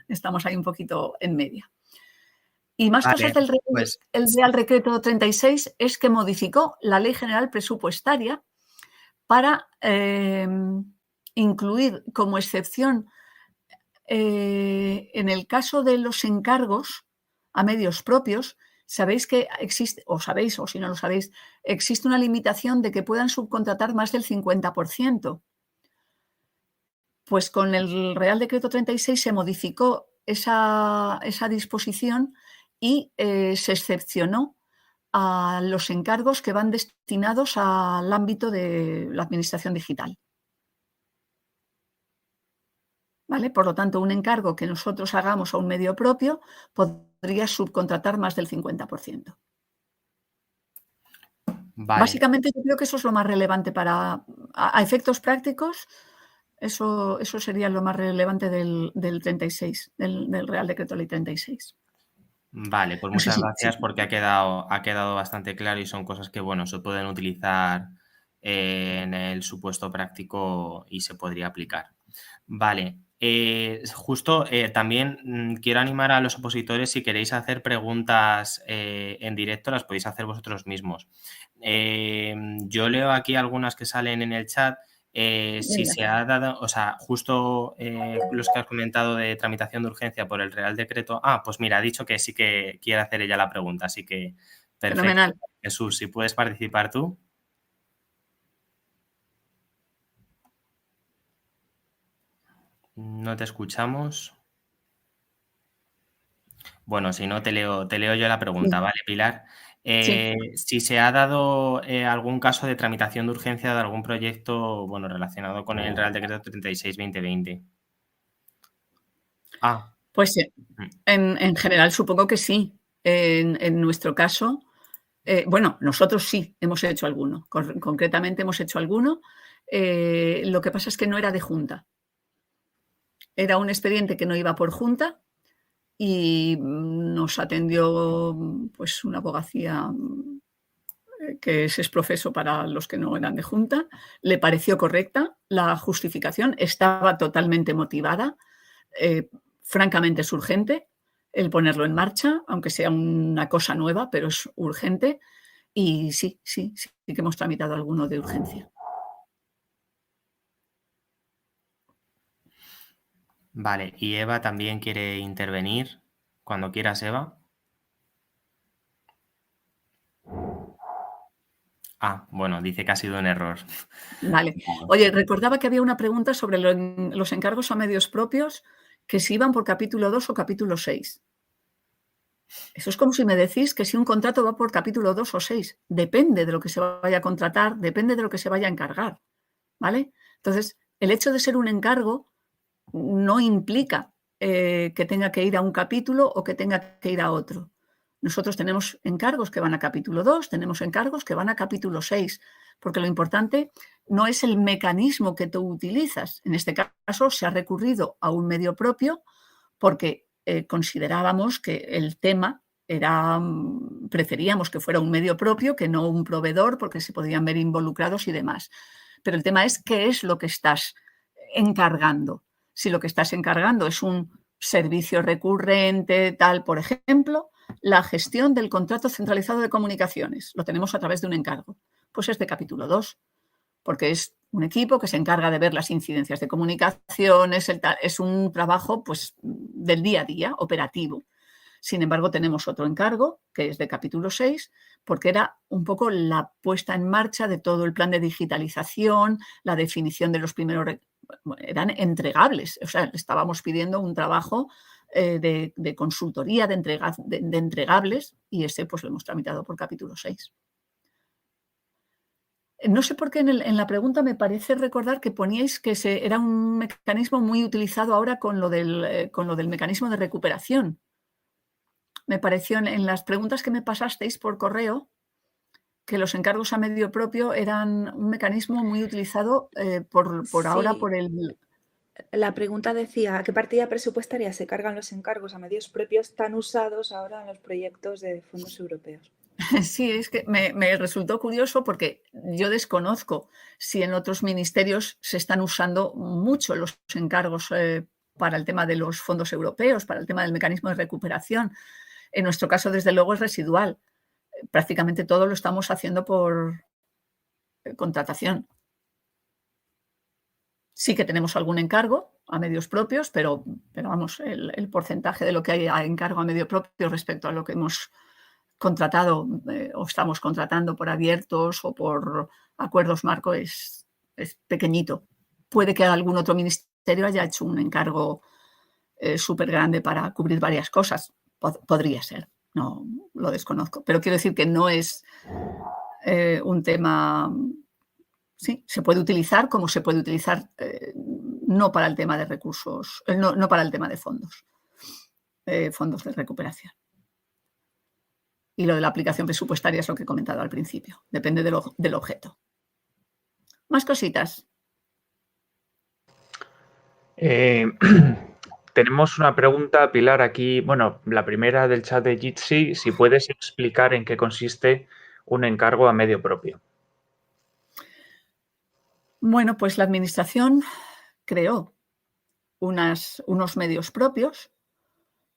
estamos ahí un poquito en medio. Y más cosas del el Real Decreto 36 es que modificó la Ley General Presupuestaria para incluir como excepción en el caso de los encargos a medios propios. Sabéis que existe, o si no lo sabéis, existe una limitación de que puedan subcontratar más del 50%. Pues con el Real Decreto 36 se modificó esa disposición y se excepcionó a los encargos que van destinados al ámbito de la administración digital. ¿Vale? Por lo tanto, un encargo que nosotros hagamos a un medio propio podría subcontratar más del 50%. Vale. Básicamente yo creo que eso es lo más relevante a efectos prácticos, eso sería lo más relevante del 36, del Real Decreto Ley 36. Vale, pues muchas gracias porque ha quedado bastante claro y son cosas que, bueno, se pueden utilizar en el supuesto práctico y se podría aplicar. Vale. Justo también quiero animar a los opositores, si queréis hacer preguntas en directo, las podéis hacer vosotros mismos. Yo leo aquí algunas que salen en el chat. Si se ha dado, o sea, justo los que has comentado de tramitación de urgencia por el Real Decreto. Pues mira, ha dicho que sí que quiere hacer ella la pregunta, así que perfecto. Fenomenal. Jesús, si puedes participar tú. No te escuchamos. Bueno, si no, te leo yo la pregunta, Sí. ¿vale, Pilar? Sí. Si se ha dado algún caso de tramitación de urgencia de algún proyecto, bueno, relacionado con el Real Decreto 36/2020. Pues en general supongo que sí. En nuestro caso, bueno, nosotros sí hemos hecho alguno. Concretamente hemos hecho alguno. Lo que pasa es que no era de junta. Era un expediente que no iba por junta y nos atendió pues una abogacía que es exprofeso para los que no eran de junta. Le pareció correcta. La justificación estaba totalmente motivada. Francamente es urgente el ponerlo en marcha, aunque sea una cosa nueva, pero es urgente. Y sí que hemos tramitado alguno de urgencia. Vale, y Eva también quiere intervenir. Cuando quieras, Eva. Bueno, dice que ha sido un error. Vale. Oye, recordaba que había una pregunta sobre los encargos a medios propios, que si iban por capítulo 2 o capítulo 6. Eso es como si me decís que si un contrato va por capítulo 2 o 6. Depende de lo que se vaya a contratar, depende de lo que se vaya a encargar. ¿Vale? Entonces, el hecho de ser un encargo no implica que tenga que ir a un capítulo o que tenga que ir a otro. Nosotros tenemos encargos que van a capítulo 2, tenemos encargos que van a capítulo 6, porque lo importante no es el mecanismo que tú utilizas. En este caso se ha recurrido a un medio propio porque considerábamos que el tema preferíamos que fuera un medio propio que no un proveedor, porque se podían ver involucrados y demás. Pero el tema es qué es lo que estás encargando. Si lo que estás encargando es un servicio recurrente, tal, por ejemplo, la gestión del contrato centralizado de comunicaciones, lo tenemos a través de un encargo, pues es de capítulo 2, porque es un equipo que se encarga de ver las incidencias de comunicaciones, es un trabajo pues, del día a día, operativo. Sin embargo, tenemos otro encargo, que es de capítulo 6, porque era un poco la puesta en marcha de todo el plan de digitalización, la definición de los primeros... Eran entregables, o sea, estábamos pidiendo un trabajo de consultoría, de entregables, y ese pues lo hemos tramitado por capítulo 6. No sé por qué en la pregunta me parece recordar que poníais que era un mecanismo muy utilizado ahora con lo del mecanismo de recuperación. Me pareció en las preguntas que me pasasteis por correo que los encargos a medio propio eran un mecanismo muy utilizado por ahora por el... La pregunta decía, ¿a qué partida presupuestaria se cargan los encargos a medios propios tan usados ahora en los proyectos de fondos europeos? Sí, es que me resultó curioso porque yo desconozco si en otros ministerios se están usando mucho los encargos para el tema de los fondos europeos, para el tema del mecanismo de recuperación. En nuestro caso, desde luego, es residual. Prácticamente todo lo estamos haciendo por contratación. Sí que tenemos algún encargo a medios propios, pero vamos, el porcentaje de lo que hay a encargo a medio propio respecto a lo que hemos contratado o estamos contratando por abiertos o por acuerdos marco es pequeñito. Puede que algún otro ministerio haya hecho un encargo súper grande para cubrir varias cosas. Podría ser, no lo desconozco. Pero quiero decir que no es un tema... Sí, se puede utilizar como se puede utilizar no para el tema de recursos, no para el tema de fondos de recuperación. Y lo de la aplicación presupuestaria es lo que he comentado al principio. Depende del objeto. ¿Más cositas? Tenemos una pregunta, Pilar, aquí. Bueno, la primera del chat de Jitsi, si puedes explicar en qué consiste un encargo a medio propio. Bueno, pues la Administración creó unos medios propios.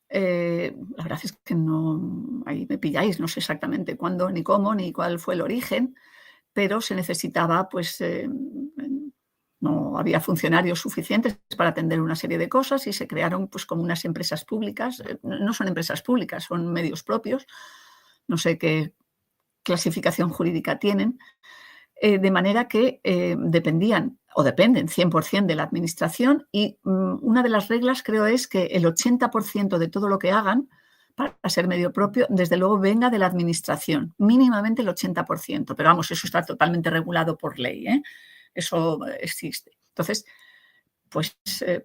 La verdad es que no, ahí me pilláis, no sé exactamente cuándo, ni cómo, ni cuál fue el origen, pero se necesitaba, pues, no había funcionarios suficientes para atender una serie de cosas y se crearon, pues, como unas empresas públicas. No son empresas públicas, son medios propios. No sé qué clasificación jurídica tienen. De manera que dependían o dependen 100% de la administración, y una de las reglas creo es que el 80% de todo lo que hagan para ser medio propio, desde luego venga de la administración, mínimamente el 80%, pero vamos, eso está totalmente regulado por ley, ¿eh? Eso existe. Entonces, pues,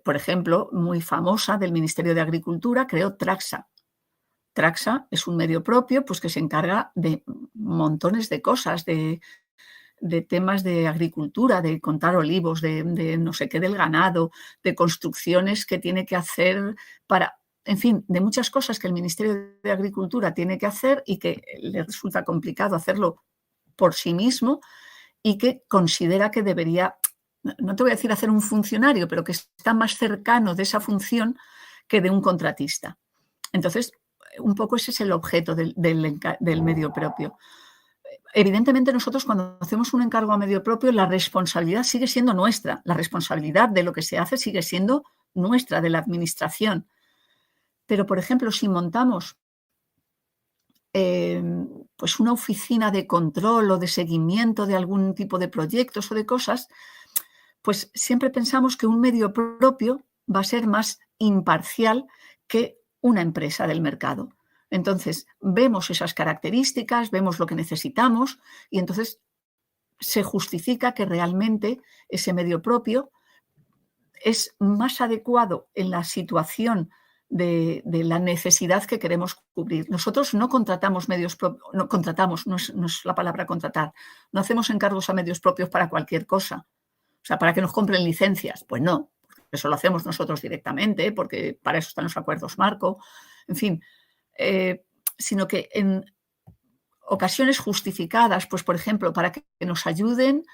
por ejemplo, muy famosa del Ministerio de Agricultura, creó Traxa. Traxa es un medio propio, pues, que se encarga de montones de cosas, de temas de agricultura, de contar olivos, de no sé qué del ganado, de construcciones que tiene que hacer para, en fin, de muchas cosas que el Ministerio de Agricultura tiene que hacer y que le resulta complicado hacerlo por sí mismo y que considera que debería, no te voy a decir hacer un funcionario, pero que está más cercano de esa función que de un contratista. Entonces, un poco ese es el objeto del medio propio. Evidentemente, nosotros cuando hacemos un encargo a medio propio, la responsabilidad sigue siendo nuestra. La responsabilidad de lo que se hace sigue siendo nuestra, de la administración. Pero, por ejemplo, si montamos pues una oficina de control o de seguimiento de algún tipo de proyectos o de cosas, pues siempre pensamos que un medio propio va a ser más imparcial que una empresa del mercado. Entonces, vemos esas características, vemos lo que necesitamos y entonces se justifica que realmente ese medio propio es más adecuado en la situación de la necesidad que queremos cubrir. Nosotros no contratamos medios propios, no contratamos, no es la palabra contratar, no hacemos encargos a medios propios para cualquier cosa. O sea, para que nos compren licencias, pues no, eso lo hacemos nosotros directamente, porque para eso están los acuerdos marco, en fin, sino que en ocasiones justificadas, pues por ejemplo, para que nos ayuden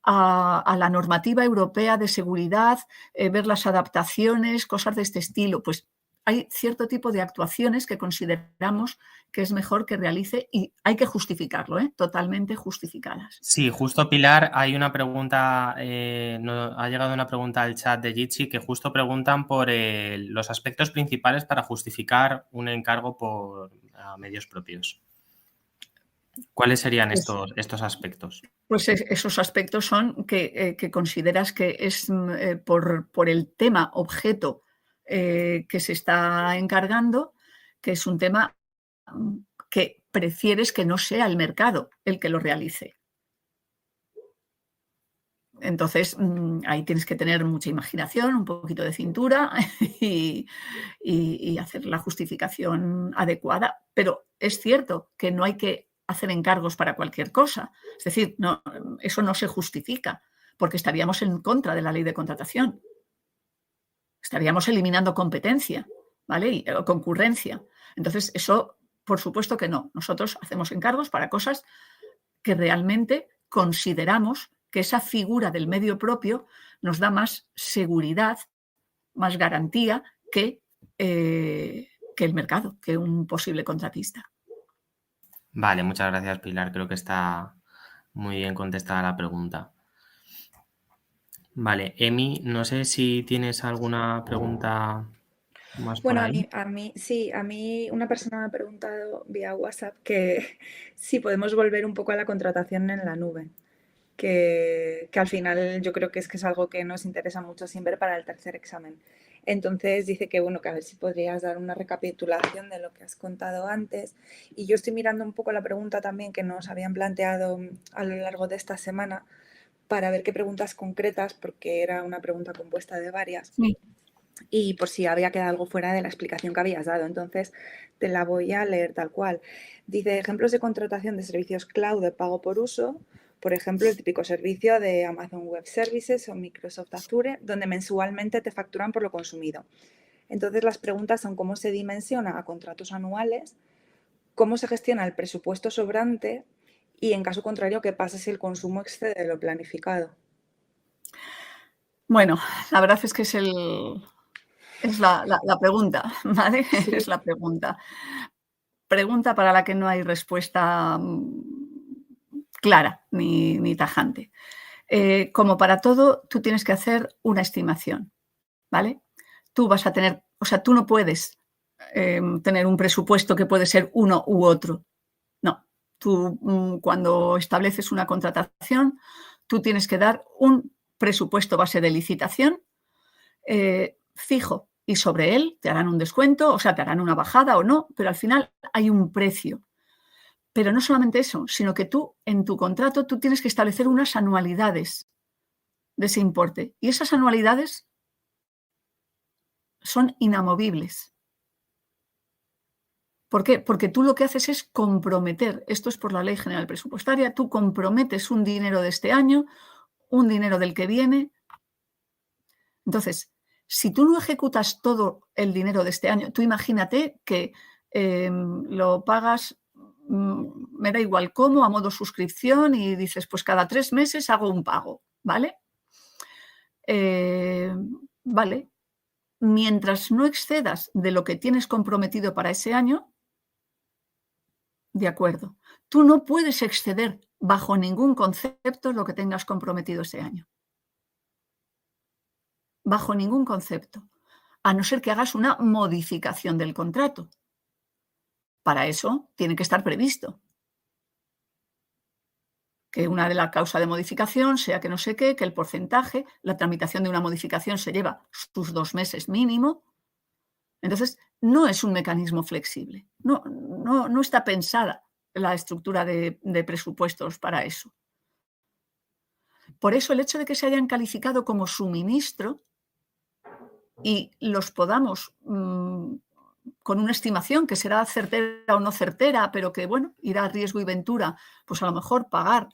a la normativa europea de seguridad, ver las adaptaciones, cosas de este estilo, pues hay cierto tipo de actuaciones que consideramos que es mejor que realice y hay que justificarlo, totalmente justificadas. Sí, justo Pilar, hay una pregunta, ha llegado una pregunta al chat de Jitsi que justo preguntan por los aspectos principales para justificar un encargo por medios propios. ¿Cuáles serían estos aspectos? Pues esos aspectos son que consideras que es por el tema objeto que se está encargando, que es un tema que prefieres que no sea el mercado el que lo realice. Entonces, ahí tienes que tener mucha imaginación, un poquito de cintura y hacer la justificación adecuada. Pero es cierto que no hay que hacer encargos para cualquier cosa. Es decir, no, eso no se justifica porque estaríamos en contra de la ley de contratación. Estaríamos eliminando competencia, ¿vale? Y concurrencia. Entonces, eso, por supuesto que no. Nosotros hacemos encargos para cosas que realmente consideramos que esa figura del medio propio nos da más seguridad, más garantía que el mercado, que un posible contratista. Vale, muchas gracias, Pilar. Creo que está muy bien contestada la pregunta. Vale, Emi, no sé si tienes alguna pregunta más por ahí. A mí una persona me ha preguntado vía WhatsApp que si podemos volver un poco a la contratación en la nube, que al final yo creo que es algo que nos interesa mucho siempre para el tercer examen. Entonces dice que bueno, que a ver si podrías dar una recapitulación de lo que has contado antes. Y yo estoy mirando un poco la pregunta también que nos habían planteado a lo largo de esta semana para ver qué preguntas concretas, porque era una pregunta compuesta de varias. Sí. Y por si había quedado algo fuera de la explicación que habías dado. Entonces, te la voy a leer tal cual. Dice, ejemplos de contratación de servicios cloud de pago por uso. Por ejemplo, el típico servicio de Amazon Web Services o Microsoft Azure, donde mensualmente te facturan por lo consumido. Entonces, las preguntas son cómo se dimensiona a contratos anuales, cómo se gestiona el presupuesto sobrante y, en caso contrario, qué pasa si el consumo excede lo planificado. Bueno, la verdad es que es la pregunta, ¿vale? Sí. Es la pregunta. Pregunta para la que no hay respuesta clara ni tajante. Como para todo, tú tienes que hacer una estimación, ¿vale? Tú vas a tener, o sea, tú no puedes tener un presupuesto que puede ser uno u otro. No, tú cuando estableces una contratación, tú tienes que dar un presupuesto base de licitación fijo, y sobre él te harán un descuento, o sea, te harán una bajada o no, pero al final hay un precio. Pero no solamente eso, sino que tú, en tu contrato, tú tienes que establecer unas anualidades de ese importe. Y esas anualidades son inamovibles. ¿Por qué? Porque tú lo que haces es comprometer, esto es por la Ley General Presupuestaria, tú comprometes un dinero de este año, un dinero del que viene. Entonces, si tú no ejecutas todo el dinero de este año, tú imagínate que lo pagas, me da igual cómo, a modo suscripción, y dices, pues cada 3 meses hago un pago, ¿vale? Vale. Mientras no excedas de lo que tienes comprometido para ese año, de acuerdo. Tú no puedes exceder bajo ningún concepto lo que tengas comprometido ese año. Bajo ningún concepto. A no ser que hagas una modificación del contrato. Para eso tiene que estar previsto. Que una de las causas de modificación sea que no sé qué, que el porcentaje, la tramitación de una modificación se lleva sus 2 meses mínimo. Entonces, no es un mecanismo flexible. No está pensada la estructura de presupuestos para eso. Por eso el hecho de que se hayan calificado como suministro y los podamos, con una estimación que será certera o no certera, pero que, bueno, irá a riesgo y ventura, pues a lo mejor pagar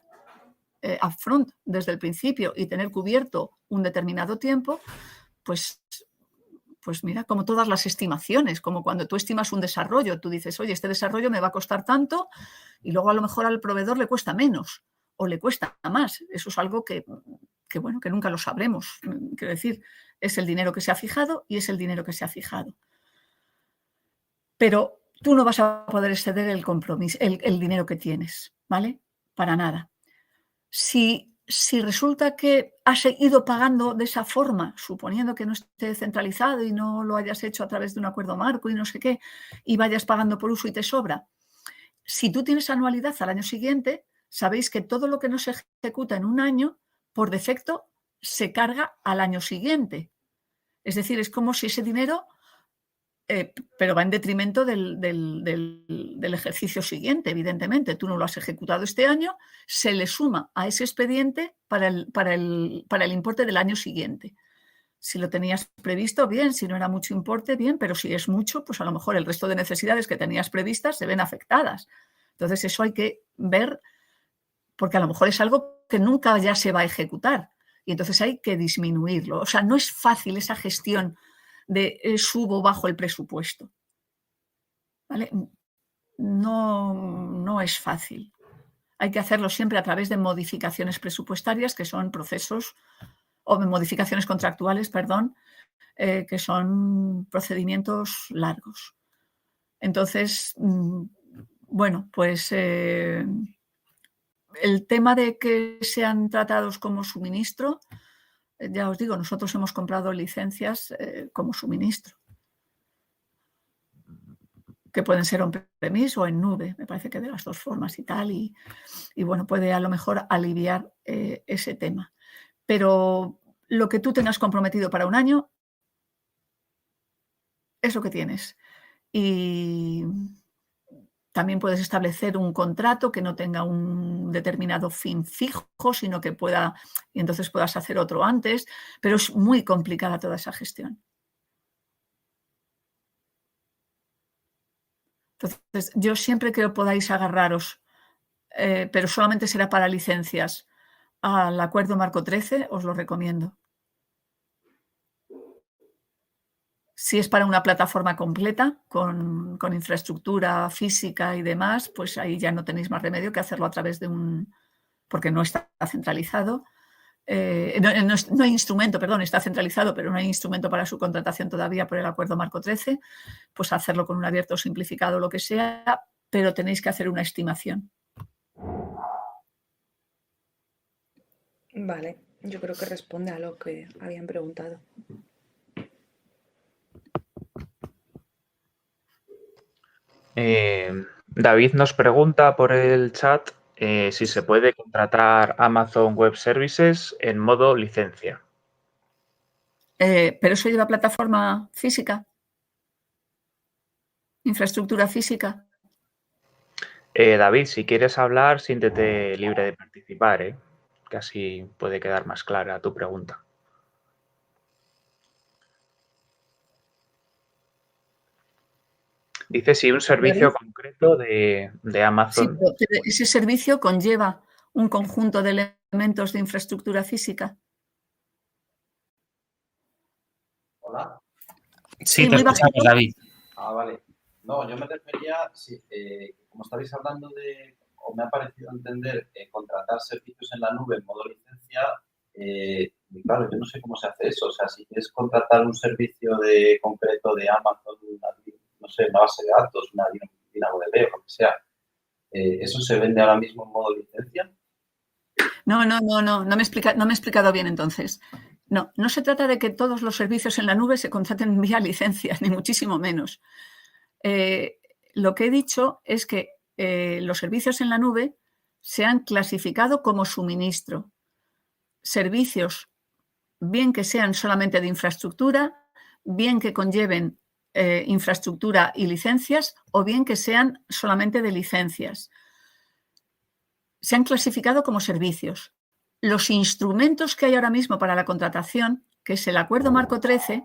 upfront desde el principio y tener cubierto un determinado tiempo, pues mira, como todas las estimaciones, como cuando tú estimas un desarrollo, tú dices, oye, este desarrollo me va a costar tanto y luego a lo mejor al proveedor le cuesta menos o le cuesta más. Eso es algo que bueno, que nunca lo sabremos. Quiero decir, es el dinero que se ha fijado y es el dinero que se ha fijado. Pero tú no vas a poder exceder el compromiso, el dinero que tienes, ¿vale? Para nada. Si resulta que has ido pagando de esa forma, suponiendo que no esté centralizado y no lo hayas hecho a través de un acuerdo marco y no sé qué, y vayas pagando por uso y te sobra, si tú tienes anualidad al año siguiente, sabéis que todo lo que no se ejecuta en un año, por defecto, se carga al año siguiente. Es decir, es como si ese dinero, pero va en detrimento del ejercicio siguiente, evidentemente. Tú no lo has ejecutado este año, se le suma a ese expediente para el importe del año siguiente. Si lo tenías previsto, bien. Si no era mucho importe, bien. Pero si es mucho, pues a lo mejor el resto de necesidades que tenías previstas se ven afectadas. Entonces eso hay que ver, porque a lo mejor es algo que nunca ya se va a ejecutar. Y entonces hay que disminuirlo. O sea, no es fácil esa gestión de subo bajo el presupuesto. ¿Vale? No es fácil. Hay que hacerlo siempre a través de modificaciones presupuestarias, que son procesos, o modificaciones contractuales, perdón, que son procedimientos largos. Entonces, bueno, pues el tema de que sean tratados como suministro, ya os digo, nosotros hemos comprado licencias como suministro, que pueden ser on-premise o en nube, me parece que de las dos formas y tal, y bueno, puede a lo mejor aliviar ese tema. Pero lo que tú tengas comprometido para un año es lo que tienes. Y también puedes establecer un contrato que no tenga un determinado fin fijo, sino que pueda, y entonces puedas hacer otro antes, pero es muy complicada toda esa gestión. Entonces, yo siempre que podáis agarraros, pero solamente será para licencias, al Acuerdo Marco 13, os lo recomiendo. Si es para una plataforma completa, con infraestructura física y demás, pues ahí ya no tenéis más remedio que hacerlo a través de porque no está centralizado. No hay instrumento, perdón, está centralizado, pero no hay instrumento para su contratación todavía por el Acuerdo Marco 13, pues hacerlo con un abierto simplificado o lo que sea, pero tenéis que hacer una estimación. Vale, yo creo que responde a lo que habían preguntado. David nos pregunta por el chat si se puede contratar Amazon Web Services en modo licencia. ¿Pero eso lleva plataforma física? ¿Infraestructura física? David, si quieres hablar, siéntete libre de participar, que así puede quedar más clara tu pregunta. Dice si un servicio concreto de Amazon. Sí, pero ese servicio conlleva un conjunto de elementos de infraestructura física. Hola. Sí, te escuchamos, David. Vale. No, yo me refería, como estabais hablando de, o me ha parecido entender, contratar servicios en la nube en modo licencia, claro, yo no sé cómo se hace eso. O sea, si quieres contratar un servicio concreto de Amazon, no sé, una base de datos, una DynamoDB o lo que sea, ¿eso se vende ahora mismo en modo licencia? No me he explicado bien entonces. No se trata de que todos los servicios en la nube se contraten vía licencias, ni muchísimo menos. Lo que he dicho es que los servicios en la nube se han clasificado como suministro. Servicios, bien que sean solamente de infraestructura, bien que conlleven infraestructura y licencias, o bien que sean solamente de licencias. Se han clasificado como servicios. Los instrumentos que hay ahora mismo para la contratación, que es el Acuerdo Marco 13,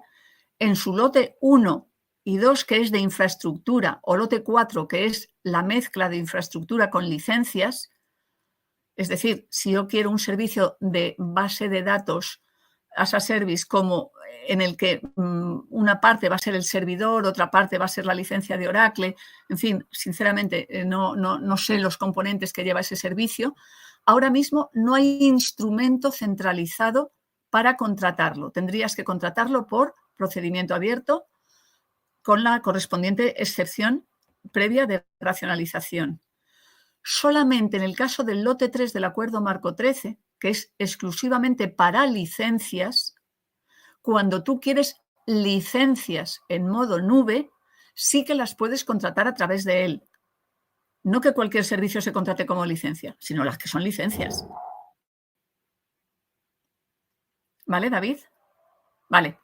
en su lote 1 y 2, que es de infraestructura, o lote 4, que es la mezcla de infraestructura con licencias, es decir, si yo quiero un servicio de base de datos as a service, como en el que una parte va a ser el servidor, otra parte va a ser la licencia de Oracle, en fin, sinceramente no sé los componentes que lleva ese servicio. Ahora mismo no hay instrumento centralizado para contratarlo. Tendrías que contratarlo por procedimiento abierto con la correspondiente excepción previa de racionalización. Solamente en el caso del lote 3 del Acuerdo Marco 13, que es exclusivamente para licencias, cuando tú quieres licencias en modo nube, sí que las puedes contratar a través de él. No que cualquier servicio se contrate como licencia, sino las que son licencias. ¿Vale, David? Vale.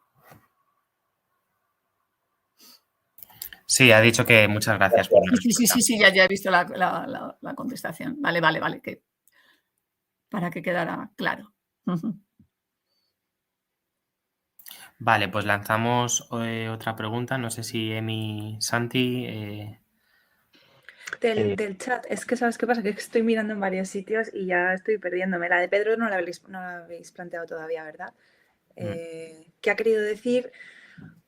Sí, ha dicho que muchas gracias por la respuesta. Sí, ya he visto la contestación. Vale, que para que quedara claro. Vale, pues lanzamos otra pregunta. No sé si Emi, Santi... Del chat, es que ¿sabes qué pasa? Que estoy mirando en varios sitios y ya estoy perdiéndome. La de Pedro no la habéis planteado todavía, ¿verdad? ¿Qué ha querido decir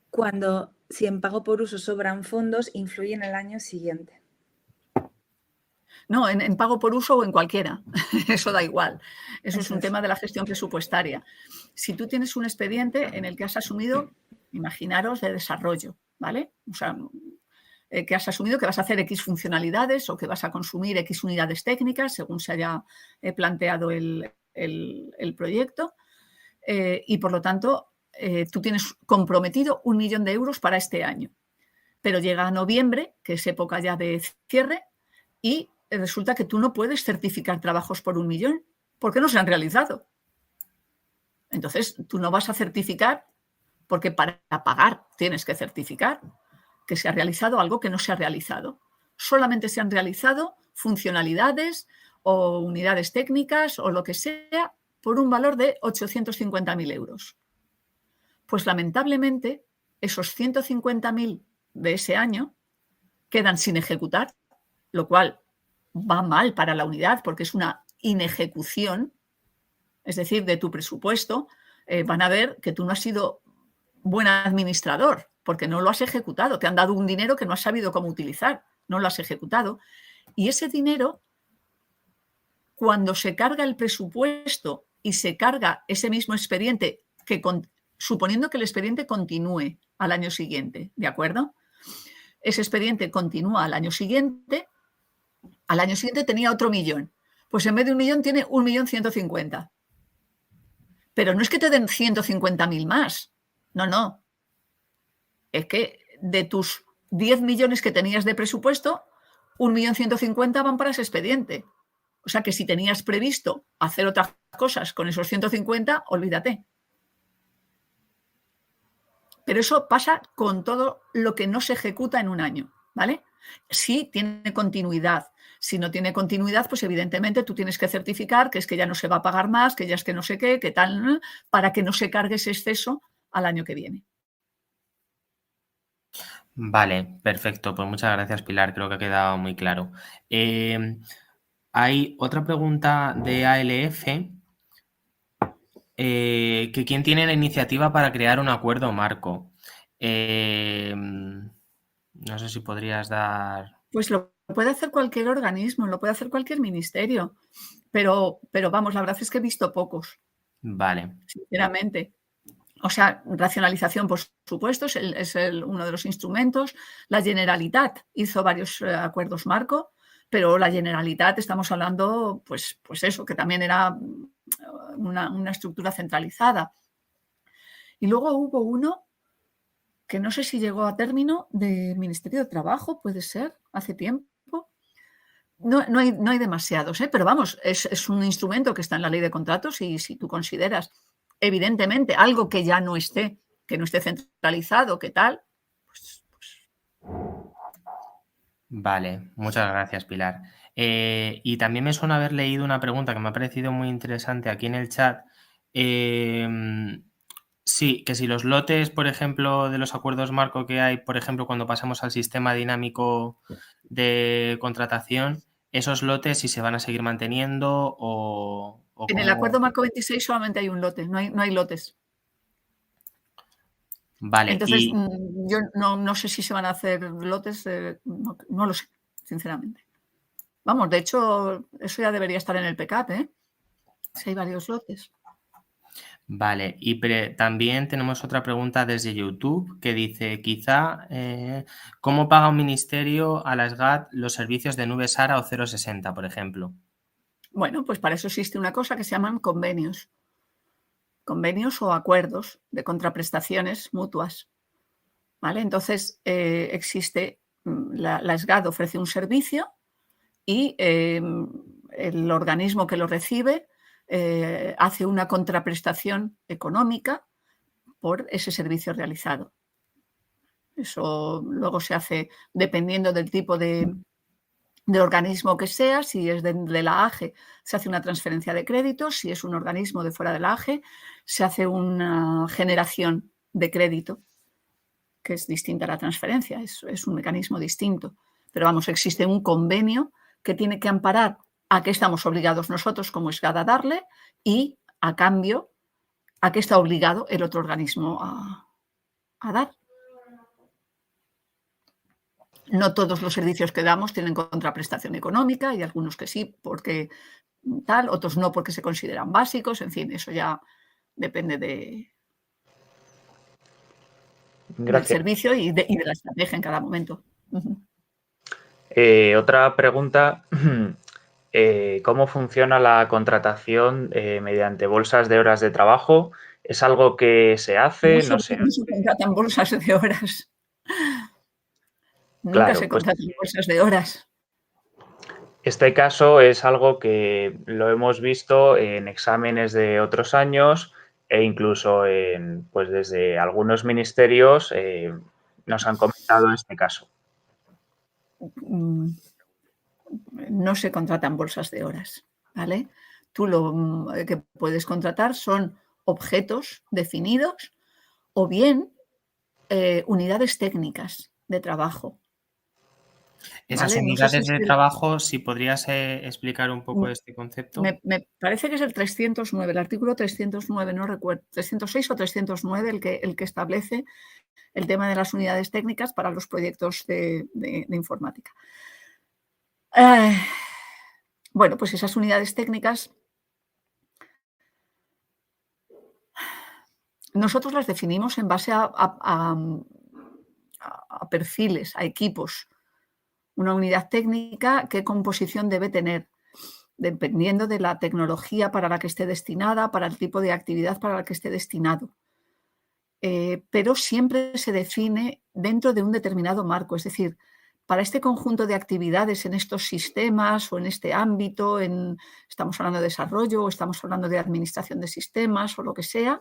cuando, si en pago por uso sobran fondos, influye en el año siguiente? No, en pago por uso o en cualquiera. Eso da igual. Eso es un tema de la gestión presupuestaria. Si tú tienes un expediente en el que has asumido, imaginaros, de desarrollo, ¿vale? O sea, que has asumido que vas a hacer X funcionalidades o que vas a consumir X unidades técnicas según se haya planteado el proyecto y, por lo tanto, tú tienes comprometido 1 millón de euros para este año. Pero llega noviembre, que es época ya de cierre, y resulta que tú no puedes certificar trabajos por 1 millón porque no se han realizado. Entonces, tú no vas a certificar porque para pagar tienes que certificar que se ha realizado algo que no se ha realizado. Solamente se han realizado funcionalidades o unidades técnicas o lo que sea por un valor de 850.000 euros. Pues lamentablemente esos 150.000 de ese año quedan sin ejecutar, lo cual va mal para la unidad porque es una inejecución, es decir, de tu presupuesto. Van a ver que tú no has sido buen administrador porque no lo has ejecutado. Te han dado un dinero que no has sabido cómo utilizar, no lo has ejecutado. Y ese dinero, cuando se carga el presupuesto y se carga ese mismo expediente, suponiendo que el expediente continúe al año siguiente, ¿de acuerdo? Ese expediente continúa al año siguiente tenía otro millón. Pues en vez de 1 millón tiene 1.150.000. Pero no es que te den 150.000 más. No. Es que de tus 10 millones que tenías de presupuesto, 1.150.000 van para ese expediente. O sea que si tenías previsto hacer otras cosas con esos 150, olvídate. Pero eso pasa con todo lo que no se ejecuta en un año, ¿vale? Si tiene continuidad. Si no tiene continuidad, pues evidentemente tú tienes que certificar que es que ya no se va a pagar más, que ya es que no sé qué, que tal, para que no se cargue ese exceso al año que viene. Vale, perfecto. Pues muchas gracias, Pilar. Creo que ha quedado muy claro. Hay otra pregunta de ALF. Que quién tiene la iniciativa para crear un acuerdo marco. No sé si podrías dar... Pues lo puede hacer cualquier organismo, lo puede hacer cualquier ministerio, pero vamos, la verdad es que he visto pocos. Vale. Sinceramente. O sea, racionalización, por supuesto, es uno de los instrumentos. La Generalitat hizo varios acuerdos marco, pero la Generalitat estamos hablando, pues eso, que también era una estructura centralizada. Y luego hubo uno que no sé si llegó a término del Ministerio de Trabajo, puede ser, hace tiempo. No hay demasiados, pero vamos, es un instrumento que está en la ley de contratos y si tú consideras, evidentemente, algo que ya no esté, que no esté centralizado, ¿qué tal? Pues... Vale, muchas gracias, Pilar. Y también me suena haber leído una pregunta que me ha parecido muy interesante aquí en el chat. Sí, que si los lotes, por ejemplo, de los acuerdos marco que hay, por ejemplo, cuando pasamos al sistema dinámico de contratación, esos lotes si se van a seguir manteniendo o en el acuerdo marco 26 solamente hay un lote, no hay lotes. Vale. Entonces, yo no sé si se van a hacer lotes, no lo sé, sinceramente. Vamos, de hecho, eso ya debería estar en el PECAT, si hay varios lotes. Vale, y también tenemos otra pregunta desde YouTube que dice, quizá, ¿cómo paga un ministerio a la SGAT los servicios de nube SARA o 060, por ejemplo? Bueno, pues para eso existe una cosa que se llaman convenios. Convenios o acuerdos de contraprestaciones mutuas. ¿Vale? Entonces, existe, la SGAT ofrece un servicio y el organismo que lo recibe hace una contraprestación económica por ese servicio realizado. Eso luego se hace dependiendo del tipo de organismo que sea. Si es de la AGE, se hace una transferencia de créditos. Si es un organismo de fuera de la AGE, se hace una generación de crédito, que es distinta a la transferencia, es un mecanismo distinto. Pero vamos, existe un convenio que tiene que amparar a qué estamos obligados nosotros como SGAT a darle y, a cambio, a qué está obligado el otro organismo a dar. No todos los servicios que damos tienen contraprestación económica, hay algunos que sí, porque tal, otros no porque se consideran básicos, en fin, eso ya depende del servicio y de la estrategia en cada momento. Otra pregunta, ¿cómo funciona la contratación mediante bolsas de horas de trabajo? ¿Es algo que se hace? No se contratan bolsas de horas. Nunca se contratan bolsas de horas. Este caso es algo que lo hemos visto en exámenes de otros años e incluso pues desde algunos ministerios nos han comentado este caso. No se contratan bolsas de horas, ¿vale? Tú lo que puedes contratar son objetos definidos o bien unidades técnicas de trabajo. Esas unidades de trabajo, si podrías explicar un poco este concepto. Me parece que es el 309, el artículo 309, no recuerdo, 306 o 309 el que establece el tema de las unidades técnicas para los proyectos de informática. Bueno, pues esas unidades técnicas nosotros las definimos en base a perfiles, a equipos. Una unidad técnica, ¿qué composición debe tener? Dependiendo de la tecnología para la que esté destinada, para el tipo de actividad para la que esté destinado. Pero siempre se define dentro de un determinado marco, es decir, para este conjunto de actividades en estos sistemas o en este ámbito, estamos hablando de desarrollo o estamos hablando de administración de sistemas o lo que sea,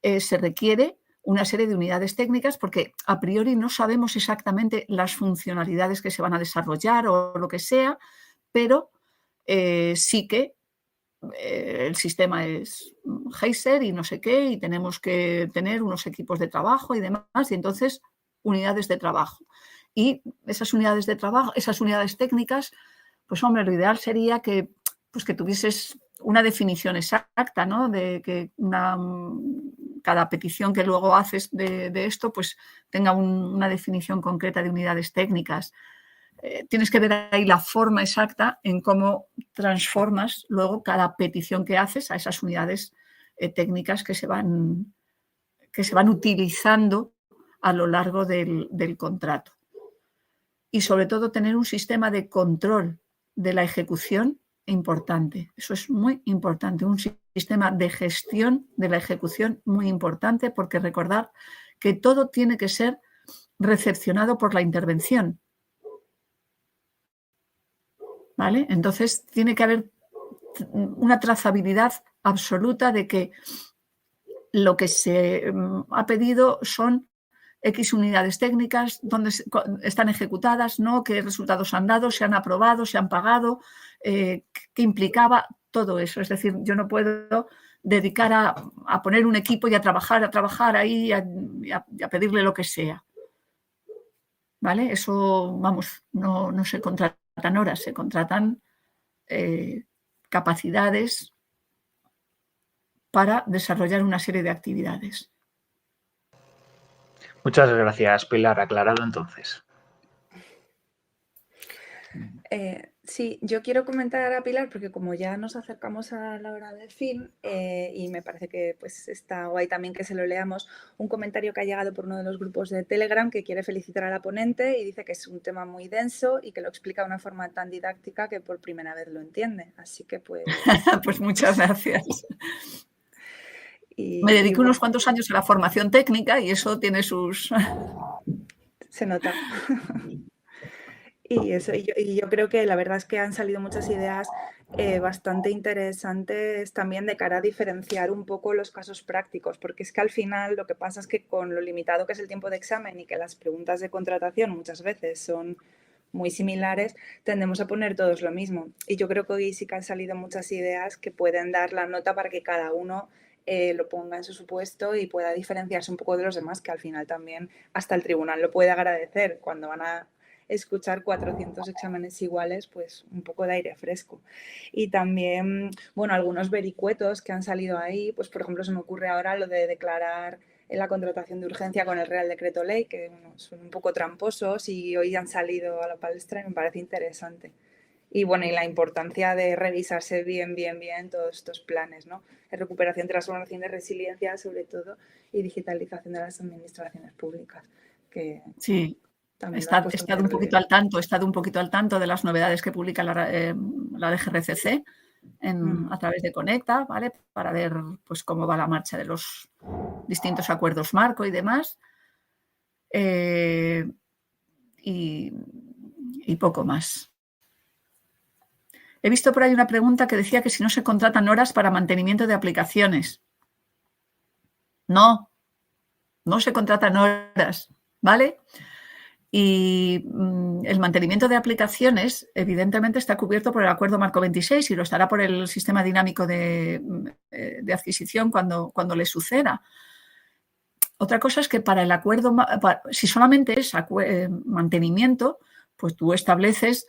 se requiere una serie de unidades técnicas porque a priori no sabemos exactamente las funcionalidades que se van a desarrollar o lo que sea, pero sí que el sistema es Geyser y no sé qué, y tenemos que tener unos equipos de trabajo y demás, y entonces unidades de trabajo. Y esas unidades de trabajo, esas unidades técnicas, pues hombre, lo ideal sería que tuvieses una definición exacta, ¿no? De que cada petición que luego haces de esto, pues tenga una definición concreta de unidades técnicas. Tienes que ver ahí la forma exacta en cómo transformas luego cada petición que haces a esas unidades técnicas que se van utilizando a lo largo del contrato. Y sobre todo tener un sistema de control de la ejecución importante. Eso es muy importante, un sistema de gestión de la ejecución muy importante, porque recordad que todo tiene que ser recepcionado por la intervención. ¿Vale? Entonces tiene que haber una trazabilidad absoluta de que lo que se ha pedido son X unidades técnicas, donde están ejecutadas, ¿no? Qué resultados han dado, se han aprobado, se han pagado, qué implicaba todo eso. Es decir, yo no puedo dedicar a poner un equipo y a trabajar ahí y a pedirle lo que sea. ¿Vale? Eso, vamos, no se contratan horas, se contratan capacidades para desarrollar una serie de actividades. Muchas gracias, Pilar. Aclarado entonces. Sí, yo quiero comentar a Pilar porque como ya nos acercamos a la hora del fin y me parece que pues está guay también que se lo leamos, un comentario que ha llegado por uno de los grupos de Telegram que quiere felicitar a la ponente y dice que es un tema muy denso y que lo explica de una forma tan didáctica que por primera vez lo entiende. Así que pues... Pues muchas gracias. Me dedico unos cuantos años a la formación técnica y eso tiene sus... Se nota. Y eso, y yo creo que la verdad es que han salido muchas ideas bastante interesantes también de cara a diferenciar un poco los casos prácticos, porque es que al final lo que pasa es que con lo limitado que es el tiempo de examen y que las preguntas de contratación muchas veces son muy similares, tendemos a poner todos lo mismo. Y yo creo que hoy sí que han salido muchas ideas que pueden dar la nota para que cada uno lo ponga en su supuesto y pueda diferenciarse un poco de los demás, que al final también hasta el tribunal lo puede agradecer cuando van a escuchar 400 exámenes iguales, pues un poco de aire fresco. Y también, bueno, algunos vericuetos que han salido ahí, pues por ejemplo se me ocurre ahora lo de declarar en la contratación de urgencia con el Real Decreto Ley, que bueno, son un poco tramposos y hoy han salido a la palestra y me parece interesante. Y bueno, y la importancia de revisarse bien todos estos planes, ¿no? De recuperación, transformación y resiliencia, sobre todo, y digitalización de las administraciones públicas. Que sí. He estado un poquito al tanto de las novedades que publica la DGRCC a través de Conecta, ¿vale? Para ver pues, cómo va la marcha de los distintos acuerdos marco y demás. Y poco más. He visto por ahí una pregunta que decía que si no se contratan horas para mantenimiento de aplicaciones. No se contratan horas, ¿vale? Y el mantenimiento de aplicaciones, evidentemente, está cubierto por el Acuerdo Marco 26 y lo estará por el sistema dinámico de adquisición cuando le suceda. Otra cosa es que para el acuerdo, si solamente es mantenimiento, pues tú estableces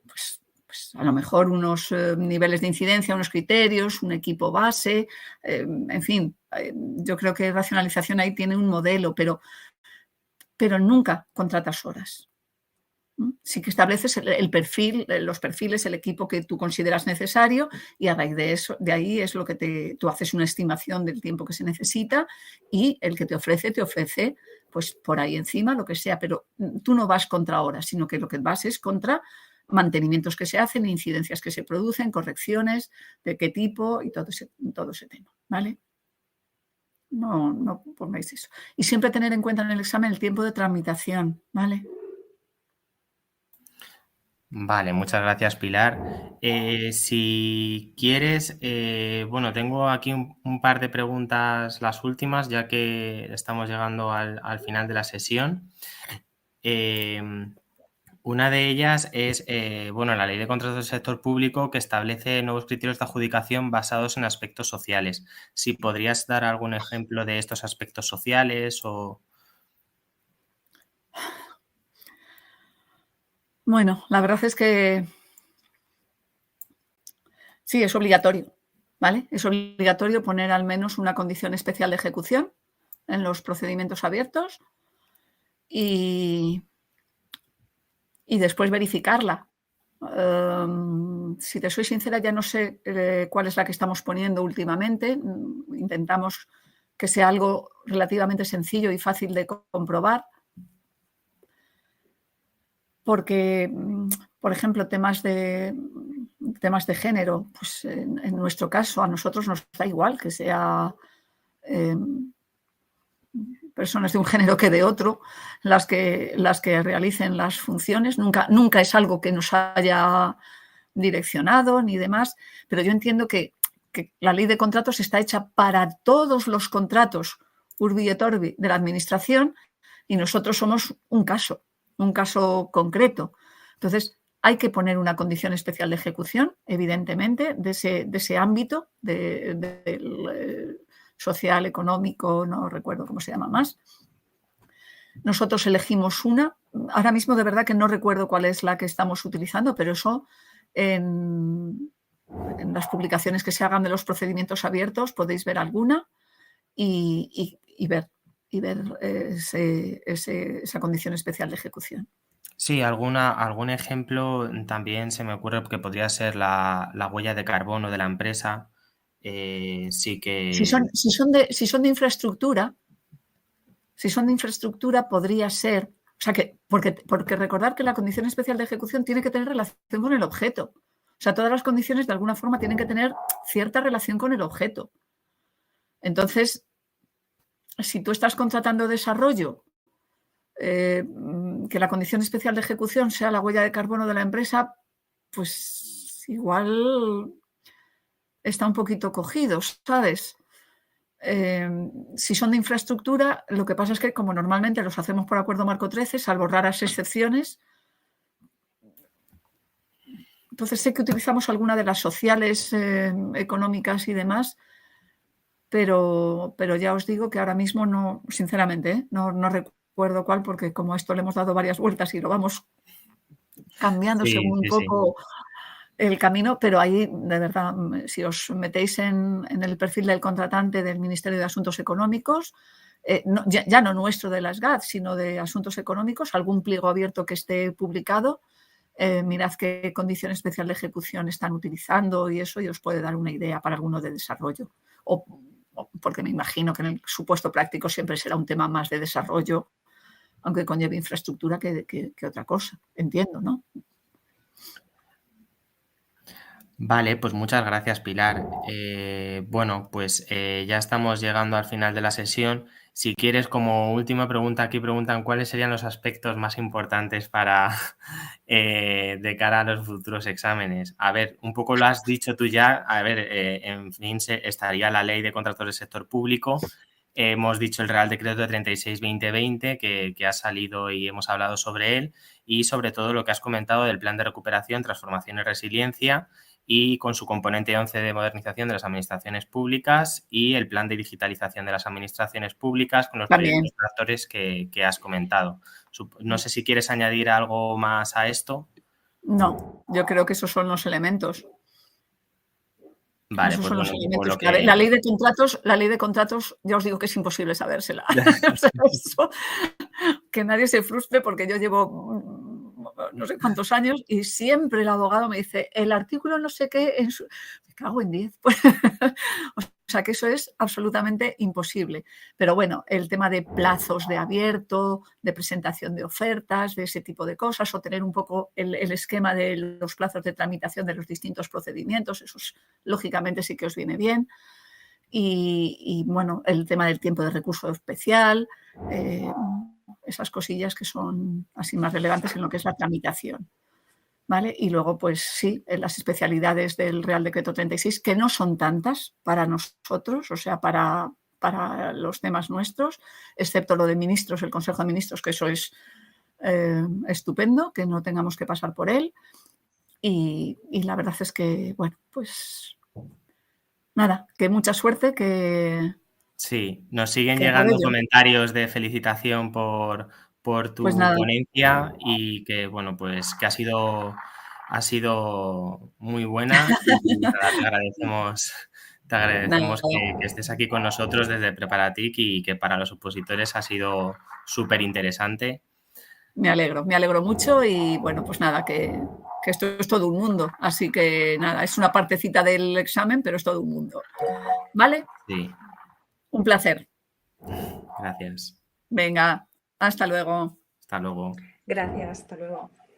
pues a lo mejor unos niveles de incidencia, unos criterios, un equipo base, en fin, yo creo que racionalización ahí tiene un modelo, pero nunca contratas horas. Sí que estableces el perfil, los perfiles, el equipo que tú consideras necesario y a raíz de eso, de ahí es lo que tú haces una estimación del tiempo que se necesita y el que te ofrece pues por ahí encima lo que sea, pero tú no vas contra horas, sino que lo que vas es contra mantenimientos que se hacen, incidencias que se producen, correcciones, de qué tipo y todo ese tema, ¿vale? No pongáis eso. Y siempre tener en cuenta en el examen el tiempo de tramitación, ¿vale? Vale, muchas gracias, Pilar. Si quieres, bueno, tengo aquí un par de preguntas, las últimas, ya que estamos llegando al final de la sesión. Una de ellas es, bueno, la Ley de Contratos del Sector Público, que establece nuevos criterios de adjudicación basados en aspectos sociales. Si podrías dar algún ejemplo de estos aspectos sociales o... Bueno, la verdad es que sí, es obligatorio, ¿vale? Es obligatorio poner al menos una condición especial de ejecución en los procedimientos abiertos y después verificarla. Si te soy sincera, ya no sé cuál es la que estamos poniendo últimamente. Intentamos que sea algo relativamente sencillo y fácil de comprobar. Porque, por ejemplo, temas de género, pues en nuestro caso a nosotros nos da igual que sea personas de un género que de otro las que realicen las funciones. Nunca es algo que nos haya direccionado ni demás, pero yo entiendo que la ley de contratos está hecha para todos los contratos urbi et orbi de la administración y nosotros somos un caso concreto. Entonces, hay que poner una condición especial de ejecución, evidentemente, de ese ámbito del social, económico, no recuerdo cómo se llama más. Nosotros elegimos una. Ahora mismo, de verdad, que no recuerdo cuál es la que estamos utilizando, pero eso en las publicaciones que se hagan de los procedimientos abiertos podéis ver alguna y ver esa condición especial de ejecución. Sí, algún ejemplo también se me ocurre que podría ser la huella de carbono de la empresa. Sí que... Si son de infraestructura, podría ser, o sea que, porque recordar que la condición especial de ejecución tiene que tener relación con el objeto. O sea, todas las condiciones de alguna forma tienen que tener cierta relación con el objeto. Entonces, si tú estás contratando desarrollo, que la condición especial de ejecución sea la huella de carbono de la empresa, pues igual está un poquito cogido, ¿sabes? Si son de infraestructura, lo que pasa es que como normalmente los hacemos por acuerdo marco 13, salvo raras excepciones, entonces sé que utilizamos alguna de las sociales, económicas y demás, pero ya os digo que ahora mismo no, sinceramente, no recuerdo cuál, porque como a esto le hemos dado varias vueltas y lo vamos cambiando según un poco el camino, pero ahí, de verdad, si os metéis en el perfil del contratante del Ministerio de Asuntos Económicos, ya no nuestro de la SGAD, sino de Asuntos Económicos, algún pliego abierto que esté publicado, mirad qué condición especial de ejecución están utilizando y eso, y os puede dar una idea para alguno de desarrollo. Porque me imagino que en el supuesto práctico siempre será un tema más de desarrollo, aunque conlleve infraestructura que otra cosa. Entiendo, ¿no? Vale, pues muchas gracias, Pilar. Bueno, pues ya estamos llegando al final de la sesión. Si quieres, como última pregunta, aquí preguntan cuáles serían los aspectos más importantes para de cara a los futuros exámenes. A ver, un poco lo has dicho tú ya. A ver, en fin, estaría la Ley de Contratos del Sector Público. Hemos dicho el Real Decreto de 36-2020 que ha salido y hemos hablado sobre él y sobre todo lo que has comentado del Plan de Recuperación, Transformación y Resiliencia y con su componente 11 de modernización de las administraciones públicas y el plan de digitalización de las administraciones públicas con los proyectos tractores que has comentado. No sé si quieres añadir algo más a esto. No, yo creo que esos son los elementos. Vale, esos pues son bueno, los elementos. que... La ley de contratos, ya os digo que es imposible sabérsela. O sea, eso, que nadie se frustre porque yo llevo no sé cuántos años y siempre el abogado me dice el artículo no sé qué me cago en 10. Pues, o sea que eso es absolutamente imposible. Pero bueno, el tema de plazos de abierto, de presentación de ofertas, de ese tipo de cosas, o tener un poco el esquema de los plazos de tramitación de los distintos procedimientos, eso lógicamente sí que os viene bien. Y bueno, el tema del tiempo de recurso especial, esas cosillas que son así más relevantes en lo que es la tramitación. ¿vale? Y luego, pues sí, en las especialidades del Real Decreto 36, que no son tantas para nosotros, o sea, para los temas nuestros, excepto lo de ministros, el Consejo de Ministros, que eso es estupendo, que no tengamos que pasar por él. Y la verdad es que, bueno, pues nada, que mucha suerte, que... Sí, nos siguen que llegando por ello. comentarios de felicitación por tu Pues nada. ponencia y que, bueno, pues que ha sido muy buena y nada, te agradecemos que estés aquí con nosotros desde Preparatic y que para los opositores ha sido súper interesante. Me alegro mucho y bueno, pues nada, que esto es todo un mundo. Así que nada, es una partecita del examen, pero es todo un mundo. ¿Vale? Sí. Un placer. Gracias. Venga, hasta luego. Hasta luego. Gracias, hasta luego.